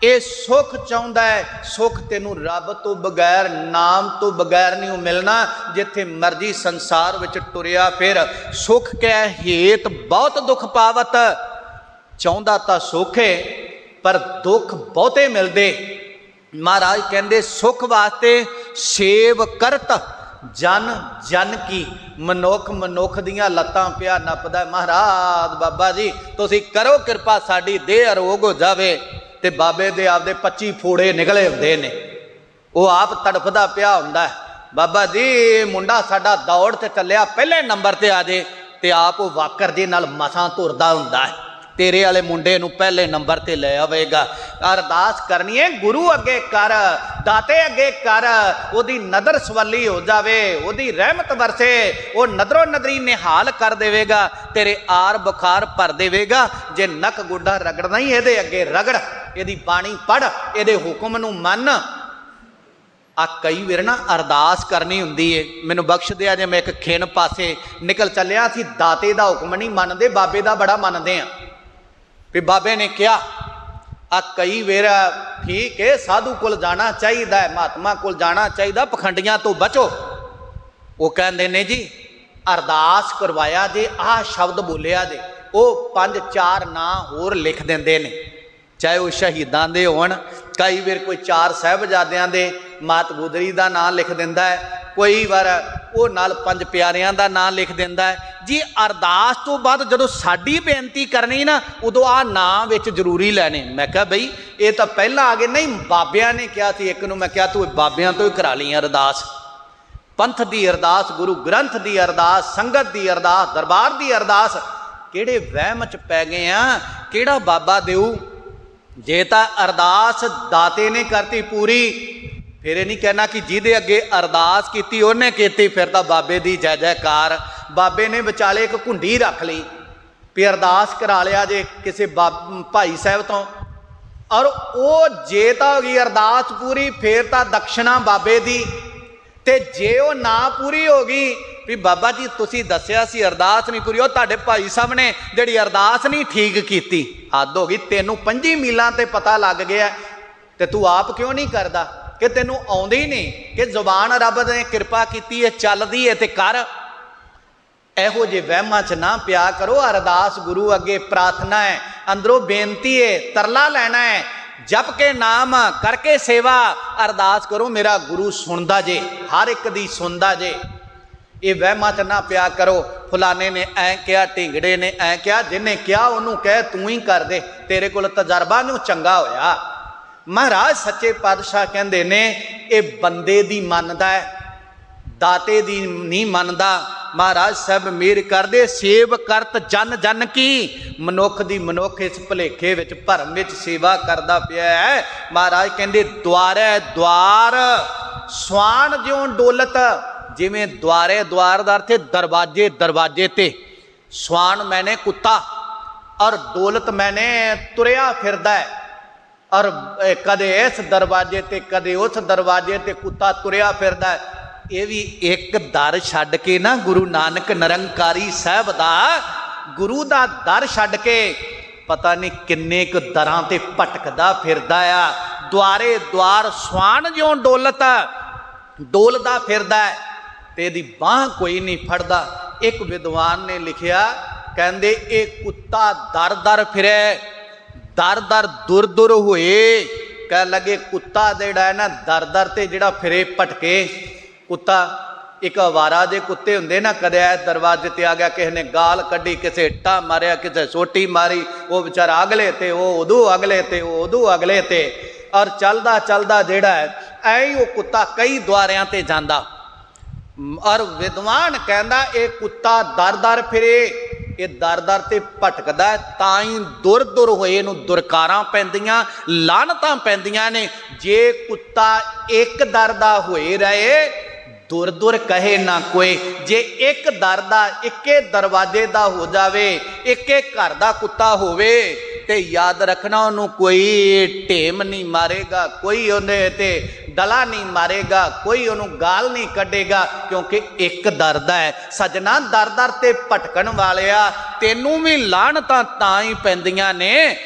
ये सुख चाहुंदा है, सुख तेनू रब तो बगैर नाम तो बगैर नहीं मिलना। जिथे मर्जी संसार विच टुरिया फिर, सुख कै हेत बहुत दुख पावत। चाहुंदा तां सुख है पर दुख बहुते मिलदे। महाराज कहंदे सुख वास्ते सेव करत जन जन की। मनुख मनुख दियां लत्तां पिया नपदा। महाराज बाबा जी तुसीं करो कृपा साडी देह अरोग हो जावे, ते बाबे दे आपदे 25 फोड़े निकले हुंदे ने। ਉਹ ਆਪ ਤੜਫਦਾ ਪਿਆ ਹੁੰਦਾ, ਬਾਬਾ ਜੀ ਮੁੰਡਾ ਸਾਡਾ ਦੌੜ ਤੇ ਚੱਲਿਆ ਪਹਿਲੇ ਨੰਬਰ ਤੇ ਆ ਜੇ, ਤੇ ਆਪ ਉਹ ਵਾਕਰ ਦੇ ਨਾਲ ਮਸਾਂ ਤੁਰਦਾ ਹੁੰਦਾ ਹੈ, ਤੇਰੇ ਵਾਲੇ ਮੁੰਡੇ ਨੂੰ ਪਹਿਲੇ ਨੰਬਰ ਤੇ ਲੈ ਆਵੇਗਾ। ਅਰਦਾਸ ਕਰਨੀ ਹੈ ਗੁਰੂ ਅੱਗੇ ਕਰ, ਦਾਤੇ ਅੱਗੇ ਕਰ, ਉਹਦੀ ਨਦਰ ਸਵੱਲੀ ਹੋ ਜਾਵੇ, ਉਹਦੀ ਰਹਿਮਤ ਵਰਸੇ, ਉਹ ਨਦਰੋ ਨਦਰੀ ਨਿਹਾਲ ਕਰ ਦੇਵੇਗਾ, ਤੇਰੇ ਆਰ ਬੁਖਾਰ ਭਰ ਦੇਵੇਗਾ। ਜੇ ਨੱਕ ਗੋਡਾ ਰਗੜਨਾ ਹੀ ਇਹਦੇ ਅੱਗੇ ਰਗੜ, ਇਹਦੀ ਬਾਣੀ ਪੜ੍ਹ, ਇਹਦੇ ਹੁਕਮ ਨੂੰ ਮੰਨ। ਆ ਕਈ ਵਾਰ ਨਾ ਅਰਦਾਸ ਕਰਨੀ ਹੁੰਦੀ ਏ, ਮੈਨੂੰ ਬਖਸ਼ ਦਿਆ ਜੇ ਮੈਂ ਇੱਕ ਖਿਣ ਪਾਸੇ ਨਿਕਲ ਚੱਲਿਆ ਸੀ, ਦਾਤੇ ਦਾ ਹੁਕਮ ਨਹੀਂ ਮੰਨਦੇ, ਬਾਬੇ ਦਾ ਬੜਾ ਮੰਨਦੇ ਆ ਵੀ ਬਾਬੇ ਨੇ ਕਿਹਾ। ਆ ਕਈ ਵਾਰ ਠੀਕ ਹੈ ਸਾਧੂ ਕੋਲ ਜਾਣਾ ਚਾਹੀਦਾ ਹੈ, ਮਹਾਤਮਾ ਕੋਲ ਜਾਣਾ ਚਾਹੀਦਾ, ਪਖੰਡੀਆਂ ਤੋਂ ਬਚੋ। ਉਹ ਕਹਿੰਦੇ ਨੇ ਜੀ ਅਰਦਾਸ ਕਰਵਾਇਆ ਜੇ, ਆਹ ਸ਼ਬਦ ਬੋਲਿਆ ਜੇ, ਉਹ 5-4 ਨਾਂ ਹੋਰ ਲਿਖ ਦਿੰਦੇ ਨੇ, ਚਾਹੇ ਉਹ ਸ਼ਹੀਦਾਂ ਦੇ ਹੋਣ, ਕਈ ਵਾਰ ਕੋਈ 4 ਸਾਹਿਬਜ਼ਾਦਿਆਂ ਦੇ ਮਾਤ ਗੁਜਰੀ ਦਾ ਨਾਂ ਲਿਖ ਦਿੰਦਾ ਹੈ, ਕੋਈ ਵਾਰ ਉਹ ਨਾਲ 5 ਪਿਆਰਿਆਂ ਦਾ ਨਾਂ ਲਿਖ ਦਿੰਦਾ ਹੈ ਜੀ। ਅਰਦਾਸ ਤੋਂ ਬਾਅਦ ਜਦੋਂ ਸਾਡੀ ਬੇਨਤੀ ਕਰਨੀ ਨਾ, ਉਦੋਂ ਆਹ ਨਾਂ ਵਿੱਚ ਜ਼ਰੂਰੀ ਲੈਣੇ। ਮੈਂ ਕਿਹਾ ਬਈ ਇਹ ਤਾਂ ਪਹਿਲਾਂ ਆ ਗਏ, ਨਹੀਂ ਬਾਬਿਆਂ ਨੇ ਕਿਹਾ ਸੀ। ਇੱਕ ਨੂੰ ਮੈਂ ਕਿਹਾ ਤੂੰ ਬਾਬਿਆਂ ਤੋਂ ਹੀ ਕਰਾ ਲਈ ਅਰਦਾਸ, ਪੰਥ ਦੀ ਅਰਦਾਸ, ਗੁਰੂ ਗ੍ਰੰਥ ਦੀ ਅਰਦਾਸ, ਸੰਗਤ ਦੀ ਅਰਦਾਸ, ਦਰਬਾਰ ਦੀ ਅਰਦਾਸ। ਕਿਹੜੇ ਵਹਿਮ 'ਚ ਪੈ ਗਏ ਆ, ਕਿਹੜਾ ਬਾਬਾ ਦੇਊ। ਜੇ ਤਾਂ ਅਰਦਾਸ ਦਾਤੇ ਨੇ ਕਰਤੀ ਪੂਰੀ, ਫਿਰ ਇਹ ਨਹੀਂ ਕਹਿਣਾ ਕਿ ਜਿਹਦੇ ਅੱਗੇ ਅਰਦਾਸ ਕੀਤੀ ਉਹਨੇ ਕੀਤੀ, ਫਿਰ ਤਾਂ ਬਾਬੇ ਦੀ ਜੈ ਜੈਕਾਰ। ਬਾਬੇ ਨੇ ਵਿਚਾਲੇ ਇੱਕ ਘੁੰਡੀ ਰੱਖ ਲਈ ਵੀ ਅਰਦਾਸ ਕਰਾ ਲਿਆ ਜੇ ਕਿਸੇ ਭਾਈ ਸਾਹਿਬ ਤੋਂ, ਔਰ ਉਹ ਜੇ ਤਾਂ ਹੋ ਗਈ ਅਰਦਾਸ ਪੂਰੀ, ਫਿਰ ਤਾਂ ਦਕਸ਼ਣਾ ਬਾਬੇ ਦੀ। ਤੇ ਜੇ ਉਹ ਨਾ ਪੂਰੀ ਹੋ ਗਈ ਵੀ ਬਾਬਾ ਜੀ ਤੁਸੀਂ ਦੱਸਿਆ ਸੀ ਅਰਦਾਸ ਨਹੀਂ ਪੂਰੀ, ਉਹ ਤੁਹਾਡੇ ਭਾਈ ਸਾਹਿਬ ਨੇ ਜਿਹੜੀ ਅਰਦਾਸ ਨਹੀਂ ਠੀਕ ਕੀਤੀ, ਹੱਦ ਹੋ ਗਈ। ਤੈਨੂੰ 5 ਮੀਲਾਂ ਤੇ ਪਤਾ ਲੱਗ ਗਿਆ ਤੇ ਤੂੰ ਆਪ ਕਿਉਂ ਨਹੀਂ ਕਰਦਾ, ਕਿ ਤੈਨੂੰ ਆਉਂਦੀ ਨਹੀਂ, ਕਿ ਜ਼ੁਬਾਨ ਰੱਬ ਨੇ ਕਿਰਪਾ ਕੀਤੀ ਹੈ, ਚੱਲਦੀ ਹੈ ਤੇ ਕਰ। ਇਹੋ ਜਿਹੇ ਵਹਿਮਾਂ 'ਚ ਨਾ ਪਿਆ ਕਰੋ। ਅਰਦਾਸ ਗੁਰੂ ਅੱਗੇ ਪ੍ਰਾਰਥਨਾ ਹੈ, ਅੰਦਰੋਂ ਬੇਨਤੀ ਹੈ, ਤਰਲਾ ਲੈਣਾ ਹੈ, ਜਪ ਕੇ ਨਾਮ ਕਰਕੇ ਸੇਵਾ। ਅਰਦਾਸ ਕਰੋ ਮੇਰਾ ਗੁਰੂ ਸੁਣਦਾ ਜੇ, ਹਰ ਇੱਕ ਦੀ ਸੁਣਦਾ ਜੇ। ਇਹ ਵਹਿਮਾਂ 'ਚ ਨਾ ਪਿਆ ਕਰੋ। ਫਲਾਣੇ ਨੇ ਐਂ ਕਿਹਾ, ਢਿੰਗੜੇ ਨੇ ਐਂ ਕਿਹਾ, ਜਿਹਨੇ ਕਿਹਾ ਉਹਨੂੰ ਕਹਿ ਤੂੰ ਹੀ ਕਰ ਦੇ, ਤੇਰੇ ਕੋਲ ਤਜਰਬਾ ਨੂੰ ਚੰਗਾ ਹੋਇਆ। ਮਹਾਰਾਜ ਸੱਚੇ ਪਾਤਸ਼ਾਹ ਕਹਿੰਦੇ ਨੇ ਇਹ ਬੰਦੇ ਦੀ ਮੰਨਦਾ ਹੈ, ਦਾਤੇ ਦੀ ਨਹੀਂ ਮੰਨਦਾ। ਮਹਾਰਾਜ ਸਾਹਿਬ ਮੇਰ ਕਰਦੇ, ਸੇਵ ਕਰਤ ਜਨ ਜਨ ਕੀ। ਮਨੁੱਖ ਦੀ ਮਨੁੱਖ ਇਸ ਭੁਲੇਖੇ ਵਿੱਚ ਭਰਮ ਵਿੱਚ ਸੇਵਾ ਕਰਦਾ ਪਿਆ ਹੈ। ਮਹਾਰਾਜ ਕਹਿੰਦੇ ਦੁਆਰੇ ਦੁਆਰ ਸਵਾਨ ਜਿਉਂ ਡੋਲਤ। ਜਿਵੇਂ ਦੁਆਰੇ ਦੁਆਰ ਦਾ ਅਰਥ ਹੈ ਦਰਵਾਜੇ ਦਰਵਾਜੇ ਤੇ, ਸਵਾਨ ਮੈਨੇ ਕੁੱਤਾ, ਔਰ ਡੋਲਤ ਮੈਨੇ ਤੁਰਿਆ ਫਿਰਦਾ ਹੈ, ਔਰ ਕਦੇ ਇਸ ਦਰਵਾਜੇ ਤੇ ਕਦੇ ਉਸ ਦਰਵਾਜੇ ਤੇ ਕੁੱਤਾ ਤੁਰਿਆ ਫਿਰਦਾ ਹੈ। ਇਹ ਵੀ ਇੱਕ ਦਰ ਛੱਡ ਕੇ ਨਾ, ਗੁਰੂ ਨਾਨਕ ਨਿਰੰਕਾਰੀ ਸਾਹਿਬ ਦਾ, ਗੁਰੂ ਦਾ ਦਰ ਛੱਡ ਕੇ ਪਤਾ ਨਹੀਂ ਕਿੰਨੇ ਕੁ ਦਰਾਂ ਤੇ ਭਟਕਦਾ ਫਿਰਦਾ ਆ। ਦੁਆਰੇ ਦੁਆਰ ਸਵਾਨ ਜਿਉਂ ਡੋਲਤ, ਡੋਲਦਾ ਫਿਰਦਾ ਹੈ ਤੇ ਇਹਦੀ ਬਾਂਹ ਕੋਈ ਨਹੀਂ ਫੜਦਾ। ਇੱਕ ਵਿਦਵਾਨ ਨੇ ਲਿਖਿਆ, ਕਹਿੰਦੇ ਇਹ ਕੁੱਤਾ ਦਰ ਦਰ ਫਿਰੇ, ਦਰ ਦਰ ਦੁਰ ਦੁਰ ਹੋਏ। ਕਹਿ ਲੱਗੇ ਕੁੱਤਾ ਜਿਹੜਾ ਹੈ ਨਾ ਦਰ ਦਰ ਤੇ ਜਿਹੜਾ ਫਿਰੇ ਭਟਕੇ। ਕੁੱਤਾ ਇੱਕ ਅਵਾਰਾ ਦੇ ਕੁੱਤੇ ਹੁੰਦੇ ਨਾ, ਕਦੇ ਐ ਦਰਵਾਜ਼ੇ ਤੇ ਆ ਗਿਆ, ਕਿਸੇ ਨੇ ਗਾਲ ਕੱਢੀ, ਕਿਸੇ ਇੱਟਾਂ ਮਾਰਿਆ, ਕਿਸੇ ਸੋਟੀ ਮਾਰੀ, ਉਹ ਵਿਚਾਰਾ ਅਗਲੇ ਤੇ, ਉਹ ਉਦੋਂ ਅਗਲੇ ਤੇ, ਉਹ ਉਦੋਂ ਅਗਲੇ ਤੇ, ਔਰ ਚੱਲਦਾ ਚੱਲਦਾ ਜਿਹੜਾ ਹੈ ਐ ਹੀ ਉਹ ਕੁੱਤਾ ਕਈ ਦੁਆਰਿਆਂ ਤੇ ਜਾਂਦਾ। ਔਰ ਵਿਦਵਾਨ ਕਹਿੰਦਾ ਇਹ ਕੁੱਤਾ ਦਰ ਦਰ ਫਿਰੇ, ਇਹ ਦਰ ਦਰ ਤੇ ਭਟਕਦਾ, ਤਾਂ ਹੀ ਦੁਰ ਦੁਰ ਹੋਏ, ਇਹਨੂੰ ਦੁਰਕਾਰਾਂ ਪੈਂਦੀਆਂ, ਲਾਹਨਤਾਂ ਪੈਂਦੀਆਂ ਨੇ। ਜੇ ਕੁੱਤਾ ਇੱਕ ਦਰ ਦਾ ਹੋਏ ਰਹੇ, ਦੁਰ ਦੁਰ ਕਹੇ ਨਾ ਕੋਈ। ਜੇ ਇੱਕ ਦਰ ਦਾ, ਇੱਕੇ ਦਰਵਾਜ਼ੇ ਦਾ ਹੋ ਜਾਵੇ, ਇੱਕੇ ਘਰ ਦਾ ਕੁੱਤਾ ਹੋਵੇ, ਤੇ ਯਾਦ ਰੱਖਣਾ ਉਹਨੂੰ ਕੋਈ ਢੇਮ ਨਹੀਂ ਮਾਰੇਗਾ, ਕੋਈ ਉਹਨੇ ਤੇ ਡਲਾ ਨਹੀਂ ਮਾਰੇਗਾ, ਕੋਈ ਉਹਨੂੰ ਗਾਲ ਨਹੀਂ ਕੱਢੇਗਾ, ਕਿਉਂਕਿ ਇੱਕ ਦਰਦ ਹੈ। ਸਜਣਾ ਦਰ ਦਰ ਤੇ ਭਟਕਣ ਵਾਲਿਆ, ਤੈਨੂੰ ਵੀ ਲਾਹਨਤਾਂ ਤਾਂ ਹੀ ਪੈਂਦੀਆਂ ਨੇ।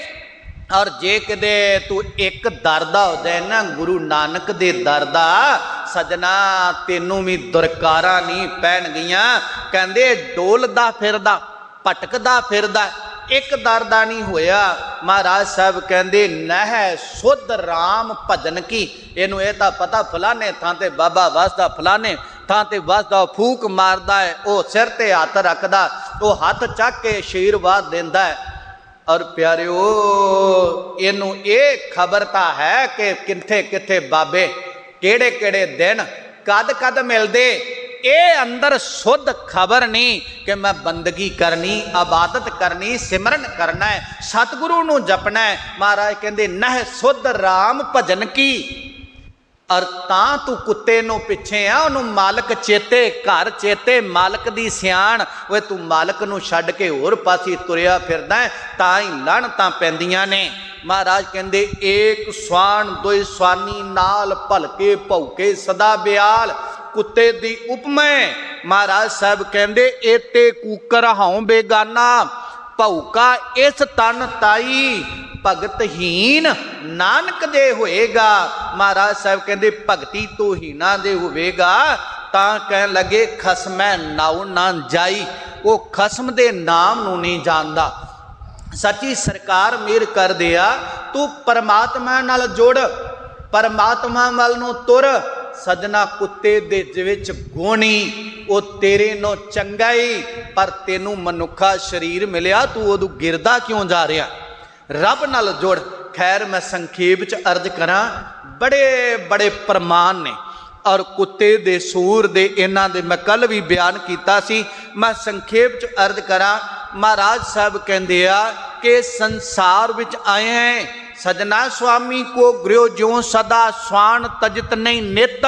ਔਰ ਜੇ ਕਿਤੇ ਤੂੰ ਇੱਕ ਦਰ ਦਾ ਹੋ ਜਾਏ ਨਾ, ਗੁਰੂ ਨਾਨਕ ਦੇ ਦਰ ਦਾ, ਸਜਣਾ ਤੈਨੂੰ ਵੀ ਦੁਰਕਾਰਾਂ ਨਹੀਂ ਪੈਣਗੀਆਂ। ਕਹਿੰਦੇ ਡੋਲਦਾ ਫਿਰਦਾ, ਭਟਕਦਾ ਫਿਰਦਾ, ਇੱਕ ਦਰ ਦਾ ਨਹੀਂ ਹੋਇਆ। ਮਹਾਰਾਜ ਸਾਹਿਬ ਕਹਿੰਦੇ ਨਹਿ ਸੁਧ ਰਾਮ ਭਜਨ ਕੀ। ਇਹਨੂੰ ਇਹ ਤਾਂ ਪਤਾ ਫਲਾਣੇ ਥਾਂ ਤੇ ਬਾਬਾ ਵਸਦਾ, ਫਲਾਣੇ ਥਾਂ ਤੇ ਵਸਦਾ, ਫੂਕ ਮਾਰਦਾ ਹੈ, ਉਹ ਸਿਰ ਤੇ ਹੱਥ ਰੱਖਦਾ, ਉਹ ਹੱਥ ਚੱਕ ਕੇ ਆਸ਼ੀਰਵਾਦ ਦਿੰਦਾ ਹੈ। ਔਰ ਪਿਆਰਿਓ ਇਹਨੂੰ ਇਹ ਖਬਰ ਤਾਂ ਹੈ ਕਿ ਕਿੱਥੇ ਕਿੱਥੇ ਬਾਬੇ ਕਿਹੜੇ ਕਿਹੜੇ ਦਿਨ ਕਦ ਕਦ ਮਿਲਦੇ। ਇਹ ਅੰਦਰ ਸੁੱਧ ਖਬਰ ਨਹੀਂ ਕਿ ਮੈਂ ਬੰਦਗੀ ਕਰਨੀ, ਇਬਾਦਤ ਕਰਨੀ, ਸਿਮਰਨ ਕਰਨਾ ਹੈ, ਸਤਿਗੁਰੂ ਨੂੰ ਜਪਣਾ ਹੈ। ਮਹਾਰਾਜ ਕਹਿੰਦੇ ਨਹਿ ਸੁੱਧ ਰਾਮ ਭਜਨ ਕੀ। ਔਰ ਤਾਂ ਤੂੰ ਕੁੱਤੇ ਨੂੰ ਪਿੱਛੇ ਆ, ਉਹਨੂੰ ਮਾਲਕ ਚੇਤੇ, ਘਰ ਚੇਤੇ, ਮਾਲਕ ਦੀ ਸਿਆਣ। ਓਏ ਤੂੰ ਮਾਲਕ ਨੂੰ ਛੱਡ ਕੇ ਹੋਰ ਪਾਸੇ ਤੁਰਿਆ ਫਿਰਦਾ, ਤਾਂ ਹੀ ਲਾਹਣਤਾਂ ਪੈਂਦੀਆਂ ਨੇ। ਮਹਾਰਾਜ ਕਹਿੰਦੇ ਏਕ ਸਵਾਨ ਦੋਇ ਸਵਾਨੀ ਨਾਲ ਭਲਕੇ ਭੌਕੇ ਸਦਾ ਬਿਆਲ। ਕੁੱਤੇ ਦੀ ਉਪਮਾ ਮਹਾਰਾਜ ਸਾਹਿਬ ਕਹਿੰਦੇ ਏਤੇ ਕੂਕਰ ਹਉ ਬੇਗਾਨਾ, ਭੌਕਾ ਇਸ ਤਨ ਤਾਈ ਭਗਤਹੀਨ ਨਾਨਕ ਦੇ ਹੋਏਗਾ। ਮਹਾਰਾਜ ਸਾਹਿਬ ਕਹਿੰਦੇ ਭਗਤੀ ਤੋਂ ਹੀਨਾ ਦੇ ਹੋਵੇਗਾ। ਤਾਂ ਕਹਿਣ ਲੱਗੇ ਖਸਮੈ ਨਾਉ ਨਾ ਜਾਈ, ਉਹ ਖਸਮ ਦੇ ਨਾਮ ਨੂੰ ਨਹੀਂ ਜਾਣਦਾ। ਸੱਚੀ ਸਰਕਾਰ ਮਿਹਰ ਕਰ ਦਿਆ, ਤੂੰ ਪਰਮਾਤਮਾ ਨਾਲ ਜੁੜ, ਪਰਮਾਤਮਾ ਵੱਲ ਨੂੰ ਤੁਰ। ਸਜਣਾ ਕੁੱਤੇ ਦੇ ਵਿੱਚ ਗੋਣੀ ਉਹ ਤੇਰੇ ਨੂੰ ਚੰਗਾ ਹੀ, ਪਰ ਤੈਨੂੰ ਮਨੁੱਖਾ ਸਰੀਰ ਮਿਲਿਆ, ਤੂੰ ਉਦੋਂ ਗਿਰਦਾ ਕਿਉਂ ਜਾ ਰਿਹਾ? ਰੱਬ ਨਾਲ ਜੁੜ। ਖੈਰ ਮੈਂ ਸੰਖੇਪ ਚ ਅਰਜ਼ ਕਰਾਂ, ਬੜੇ ਬੜੇ ਪ੍ਰਮਾਣ ਨੇ। ਔਰ ਕੁੱਤੇ ਦੇ ਸੂਰ ਦੇ ਇਹਨਾਂ ਦੇ ਮੈਂ ਕੱਲ ਵੀ ਬਿਆਨ ਕੀਤਾ ਸੀ। ਮੈਂ ਸੰਖੇਪ ਚ ਅਰਜ਼ ਕਰਾਂ, ਮਹਾਰਾਜ ਸਾਹਿਬ ਕਹਿੰਦੇ ਆ ਕਿ ਸੰਸਾਰ ਵਿੱਚ ਆਏ ਹੈ ਸਜਣਾ ਸੁਆਮੀ ਕੋ ਗ੍ਰਿਓ ਜਿਉ ਸਦਾ ਸਵਾਨ ਤਜਤ ਨਹੀਂ ਨਿਤ।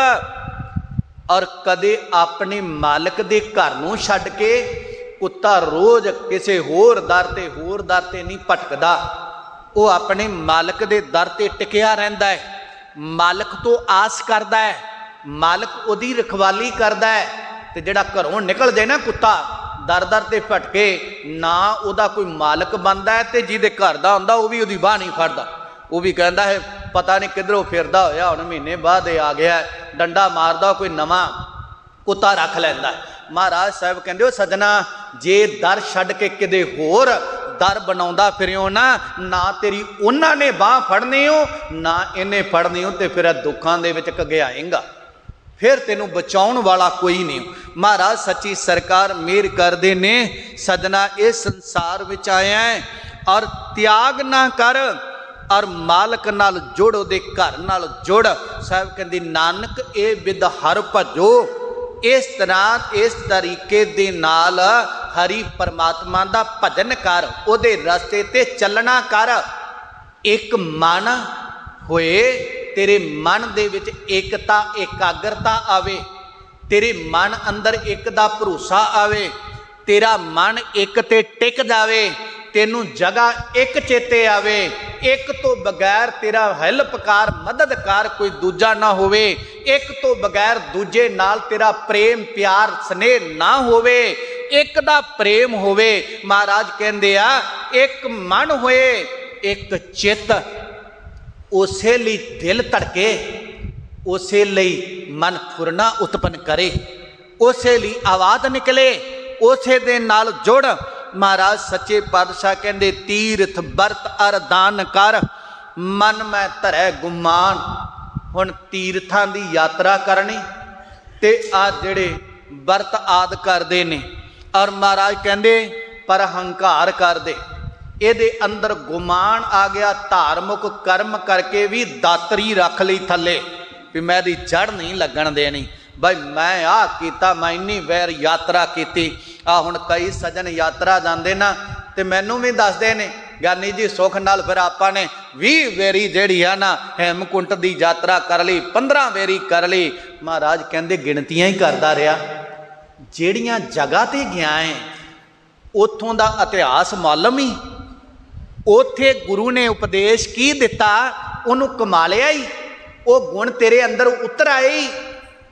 ਔਰ ਕਦੇ ਆਪਣੇ ਮਾਲਕ ਦੇ ਘਰ ਨੂੰ ਛੱਡ ਕੇ ਕੁੱਤਾ ਰੋਜ਼ ਕਿਸੇ ਹੋਰ ਦਰ ਤੇ ਨਹੀਂ ਭਟਕਦਾ। ਉਹ ਆਪਣੇ ਮਾਲਕ ਦੇ ਦਰ ਤੇ ਟਿਕਿਆ ਰਹਿੰਦਾ ਹੈ, ਮਾਲਕ ਤੋਂ ਆਸ ਕਰਦਾ ਹੈ, ਮਾਲਕ ਉਹਦੀ ਰਖਵਾਲੀ ਕਰਦਾ ਹੈ। ਤੇ ਜਿਹੜਾ ਘਰੋਂ ਨਿਕਲ ਜਾਏ ਨਾ ਕੁੱਤਾ ਦਰ ਦਰ ਤੇ ਭਟਕੇ, ਨਾ ਉਹਦਾ ਕੋਈ ਮਾਲਕ ਬਣਦਾ ਹੈ, ਤੇ ਜਿਹਦੇ ਘਰ ਦਾ ਹੁੰਦਾ ਉਹ ਵੀ ਉਹਦੀ ਬਾਹ ਨਹੀਂ ਫੜਦਾ। ਉਹ ਵੀ ਕਹਿੰਦਾ ਹੈ ਪਤਾ ਨਹੀਂ ਕਿੱਧਰੋਂ ਫਿਰਦਾ ਹੋਇਆ, ਹੁਣ ਮਹੀਨੇ ਬਾਅਦ ਇਹ ਆ ਗਿਆ, ਡੰਡਾ ਮਾਰਦਾ, ਕੋਈ ਨਵਾਂ ਕੁੱਤਾ ਰੱਖ ਲੈਂਦਾ। ਮਹਾਰਾਜ ਸਾਹਿਬ ਕਹਿੰਦੇ ਉਹ ਸਜਣਾ ਜੇ ਦਰ ਛੱਡ ਕੇ ਕਿਤੇ ਹੋਰ ਦਰ ਬਣਾਉਂਦਾ ਫਿਰਿਓ ਨਾ ਤੇਰੀ ਉਹਨਾਂ ਨੇ ਬਾਹ ਫੜਨੀ ਹੋ, ਨਾ ਇਹਨੇ ਫੜਨੀ ਹੋ, ਤੇ ਫਿਰ ਇਹ ਦੁੱਖਾਂ ਦੇ ਵਿੱਚ ਘਗਿਆਏਂਗਾ, ਫਿਰ ਤੈਨੂੰ ਬਚਾਉਣ ਵਾਲਾ ਕੋਈ ਨਹੀਂ। ਮਹਾਰਾਜ ਸੱਚੀ ਸਰਕਾਰ ਮਿਹਰ ਕਰਦੇ ਨੇ। ਸਜਣਾ ਇਸ ਸੰਸਾਰ ਵਿੱਚ ਆਇਆ ਹੈ ਔਰ ਤਿਆਗ ਨਾ ਕਰ, ਔਰ ਮਾਲਕ ਨਾਲ ਜੁੜ, ਉਹਦੇ ਘਰ ਨਾਲ ਜੁੜ। ਸਾਹਿਬ ਕਹਿੰਦੀ ਨਾਨਕ ਇਹ ਵਿਦ ਹਰ ਭਜੋ। ਇਸ ਤਰ੍ਹਾਂ ਇਸ ਤਰੀਕੇ ਦੇ ਨਾਲ ਹਰੀ ਪਰਮਾਤਮਾ ਦਾ ਭਜਨ ਕਰ, ਉਹਦੇ ਰਸਤੇ ਤੇ ਚੱਲਣਾ ਕਰ। ਇੱਕ ਮਨ ਹੋਏ, ਤੇਰੇ ਮਨ ਦੇ ਵਿੱਚ ਏਕਤਾ ਇਕਾਗਰਤਾ ਆਵੇ, ਤੇਰੇ ਮਨ ਅੰਦਰ ਇੱਕ ਦਾ ਭਰੋਸਾ ਆਵੇ, ਤੇਰਾ ਮਨ ਇੱਕ ਤੇ ਟਿਕ ਜਾਵੇ, ਤੈਨੂੰ ਜਗ੍ਹਾ ਇੱਕ ਚੇਤੇ ਆਵੇ, ਇੱਕ ਤੋਂ ਬਗੈਰ ਤੇਰਾ ਹੈਲਪਕਾਰ ਮਦਦਕਾਰ ਕੋਈ ਦੂਜਾ ਨਾ ਹੋਵੇ, ਇੱਕ ਤੋਂ ਬਗੈਰ ਦੂਜੇ ਨਾਲ ਤੇਰਾ ਪ੍ਰੇਮ ਪਿਆਰ ਸਨੇਹ ਨਾ ਹੋਵੇ, ਇੱਕ ਦਾ ਪ੍ਰੇਮ ਹੋਵੇ। ਮਹਾਰਾਜ ਕਹਿੰਦੇ ਆ ਇੱਕ ਮਨ ਹੋਏ, ਇੱਕ ਚਿੱਤ, ਉਸੇ ਲਈ ਦਿਲ ਧੜਕੇ, ਉਸੇ ਲਈ ਮਨ ਫੁਰਨਾ ਉਤਪਨ ਕਰੇ, ਉਸੇ ਲਈ ਆਵਾਜ਼ ਨਿਕਲੇ, ਉਸੇ ਦੇ ਨਾਲ ਜੁੜ। ਮਹਾਰਾਜ ਸੱਚੇ ਪਾਤਸ਼ਾਹ ਕਹਿੰਦੇ ਤੀਰਥ ਵਰਤ ਅਰ ਦਾਨ ਕਰ, ਮਨ ਮੈਂ ਧਰੈ ਗੁਮਾਨ। ਹੁਣ ਤੀਰਥਾਂ ਦੀ ਯਾਤਰਾ ਕਰਨੀ ਤੇ ਆ ਜਿਹੜੇ ਵਰਤ ਆਦ ਕਰਦੇ ਨੇ, ਔਰ ਮਹਾਰਾਜ ਕਹਿੰਦੇ ਪਰ ਹੰਕਾਰ ਕਰਦੇ, ਇਹਦੇ ਅੰਦਰ ਗੁਮਾਨ ਆ ਗਿਆ। ਧਾਰਮਿਕ ਕਰਮ ਕਰਕੇ ਵੀ ਦਾਤਰੀ ਰੱਖ ਲਈ ਥੱਲੇ ਵੀ ਮੈਂ ਇਹਦੀ ਜੜ ਨਹੀਂ ਲੱਗਣ ਦੇਣੀ, ਬਈ ਮੈਂ ਆਹ ਕੀਤਾ, ਮੈਂ ਇੰਨੀ ਵਾਰ ਯਾਤਰਾ ਕੀਤੀ। ਆ ਹੁਣ ਕਈ ਸੱਜਣ ਯਾਤਰਾ ਜਾਂਦੇ ਨਾ ਤੇ ਮੈਨੂੰ ਵੀ ਦੱਸਦੇ ਨੇ ਗਿਆਨੀ ਜੀ ਸੁੱਖ ਨਾਲ ਫਿਰ ਆਪਾਂ ਨੇ 20 ਵੇਰੀ ਜਿਹੜੀ ਆ ਨਾ ਹੇਮਕੁੰਟ ਦੀ ਯਾਤਰਾ ਕਰ ਲਈ, 15 ਵੇਰੀ ਕਰ ਲਈ। ਮਹਾਰਾਜ ਕਹਿੰਦੇ ਗਿਣਤੀਆਂ ਹੀ ਕਰਦਾ ਰਿਹਾ। ਜਿਹੜੀਆਂ ਜਗ੍ਹਾ ਤੇ ਗਿਆ ਹੈ ਉੱਥੋਂ ਦਾ ਇਤਿਹਾਸ ਮਾਲੂਮ ਹੀ, ਉੱਥੇ ਗੁਰੂ ਨੇ ਉਪਦੇਸ਼ ਕੀ ਦਿੱਤਾ ਉਹਨੂੰ ਕਮਾ ਲਿਆ ਹੀ, ਉਹ ਗੁਣ ਤੇਰੇ ਅੰਦਰ ਉਤਰ ਆਏ ਹੀ।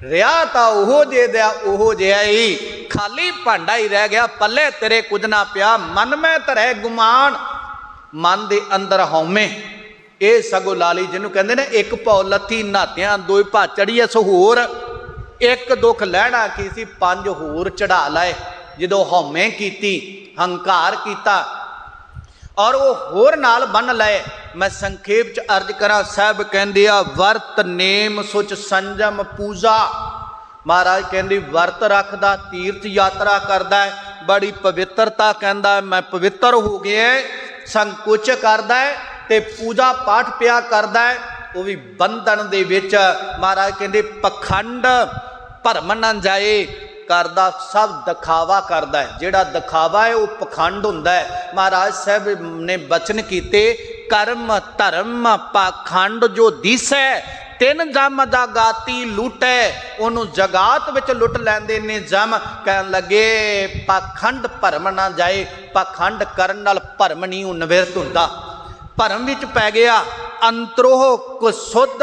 ਰਿਹਾ ਤਾਂ ਉਹ ਜੇ ਦਾ ਉਹ ਜਿਹਾ ਹੀ, ਖਾਲੀ ਭਾਂਡਾ ਹੀ ਰਹਿ ਗਿਆ, ਪੱਲੇ ਤੇਰੇ ਕੁਝ ਨਾ ਪਿਆ। ਮਨ ਮੈਂ ਧਰੈ ਗੁਮਾਨ, ਮਨ ਦੇ ਅੰਦਰ ਹਉਮੈ। ਇਹ ਸਗੋਂ ਲਾਲੀ ਜਿਹਨੂੰ ਕਹਿੰਦੇ ਨੇ ਇੱਕ ਭੌ ਲੱਥੀ ਨਾਤਿਆਂ ਦੋਇ ਭਾ ਚੜੀਐ ਸੋ ਹੋਰ। ਇੱਕ ਦੁੱਖ ਲੈਣਾ ਕੀ ਸੀ, 5 ਹੋਰ ਚੜਾ ਲਾਏ ਜਦੋਂ ਹਉਮੈ ਕੀਤੀ, ਹੰਕਾਰ ਕੀਤਾ, ਔਰ ਉਹ ਹੋਰ ਨਾਲ ਬੰਨ ਲਏ। ਮੈਂ ਸੰਖੇਪ ਚ ਅਰਜ ਕਰਾਂ, ਸਾਹਿਬ ਕਹਿੰਦੇ ਆ ਵਰਤ ਨੇਮ ਸੁਚ ਸੰਜਮ ਪੂਜਾ। ਮਹਾਰਾਜ ਕਹਿੰਦੇ ਵਰਤ ਰੱਖਦਾ, ਤੀਰਥ ਯਾਤਰਾ ਕਰਦਾ ਹੈ, ਬੜੀ ਪਵਿੱਤਰਤਾ ਕਹਿੰਦਾ ਮੈਂ ਪਵਿੱਤਰ ਹੋ ਗਿਆ, ਸੰਕੁਚ ਕਰਦਾ ਹੈ ਤੇ ਪੂਜਾ ਪਾਠ ਪਿਆ ਕਰਦਾ ਹੈ, ਉਹ ਵੀ ਬੰਧਨ ਦੇ ਵਿੱਚ। ਮਹਾਰਾਜ ਕਹਿੰਦੇ ਪਖੰਡ ਭਰਮ ਨਾ ਜਾਏ, ਕਰਦਾ ਸਭ ਦਿਖਾਵਾ ਕਰਦਾ ਹੈ। ਜਿਹੜਾ ਦਿਖਾਵਾ ਹੈ ਉਹ ਪਖੰਡ ਹੁੰਦਾ ਹੈ। ਮਹਾਰਾਜ ਸਾਹਿਬ ਨੇ ਬਚਨ ਕੀਤੇ, ਕਰਮ ਧਰਮ ਪਾਖੰਡ ਜੋ ਦਿਸੈ, ਤਿੰਨ ਜਮ ਦਾ ਗਾਤੀ ਲੁੱਟੈ। ਉਹਨੂੰ ਜਗਾਤ ਵਿੱਚ ਲੁੱਟ ਲੈਂਦੇ ਨੇ ਜਮ। ਕਹਿਣ ਲੱਗੇ ਪਾਖੰਡ ਭਰਮ ਨਾ ਜਾਏ, ਪਾਖੰਡ ਕਰਨ ਨਾਲ ਭਰਮ ਨਹੀਂ ਉਹ ਨਿਵਰਤ ਹੁੰਦਾ। ਭਰਮ ਵਿੱਚ ਪੈ ਗਿਆ, ਅੰਤਰੋਂ ਕੁਸੁੱਧ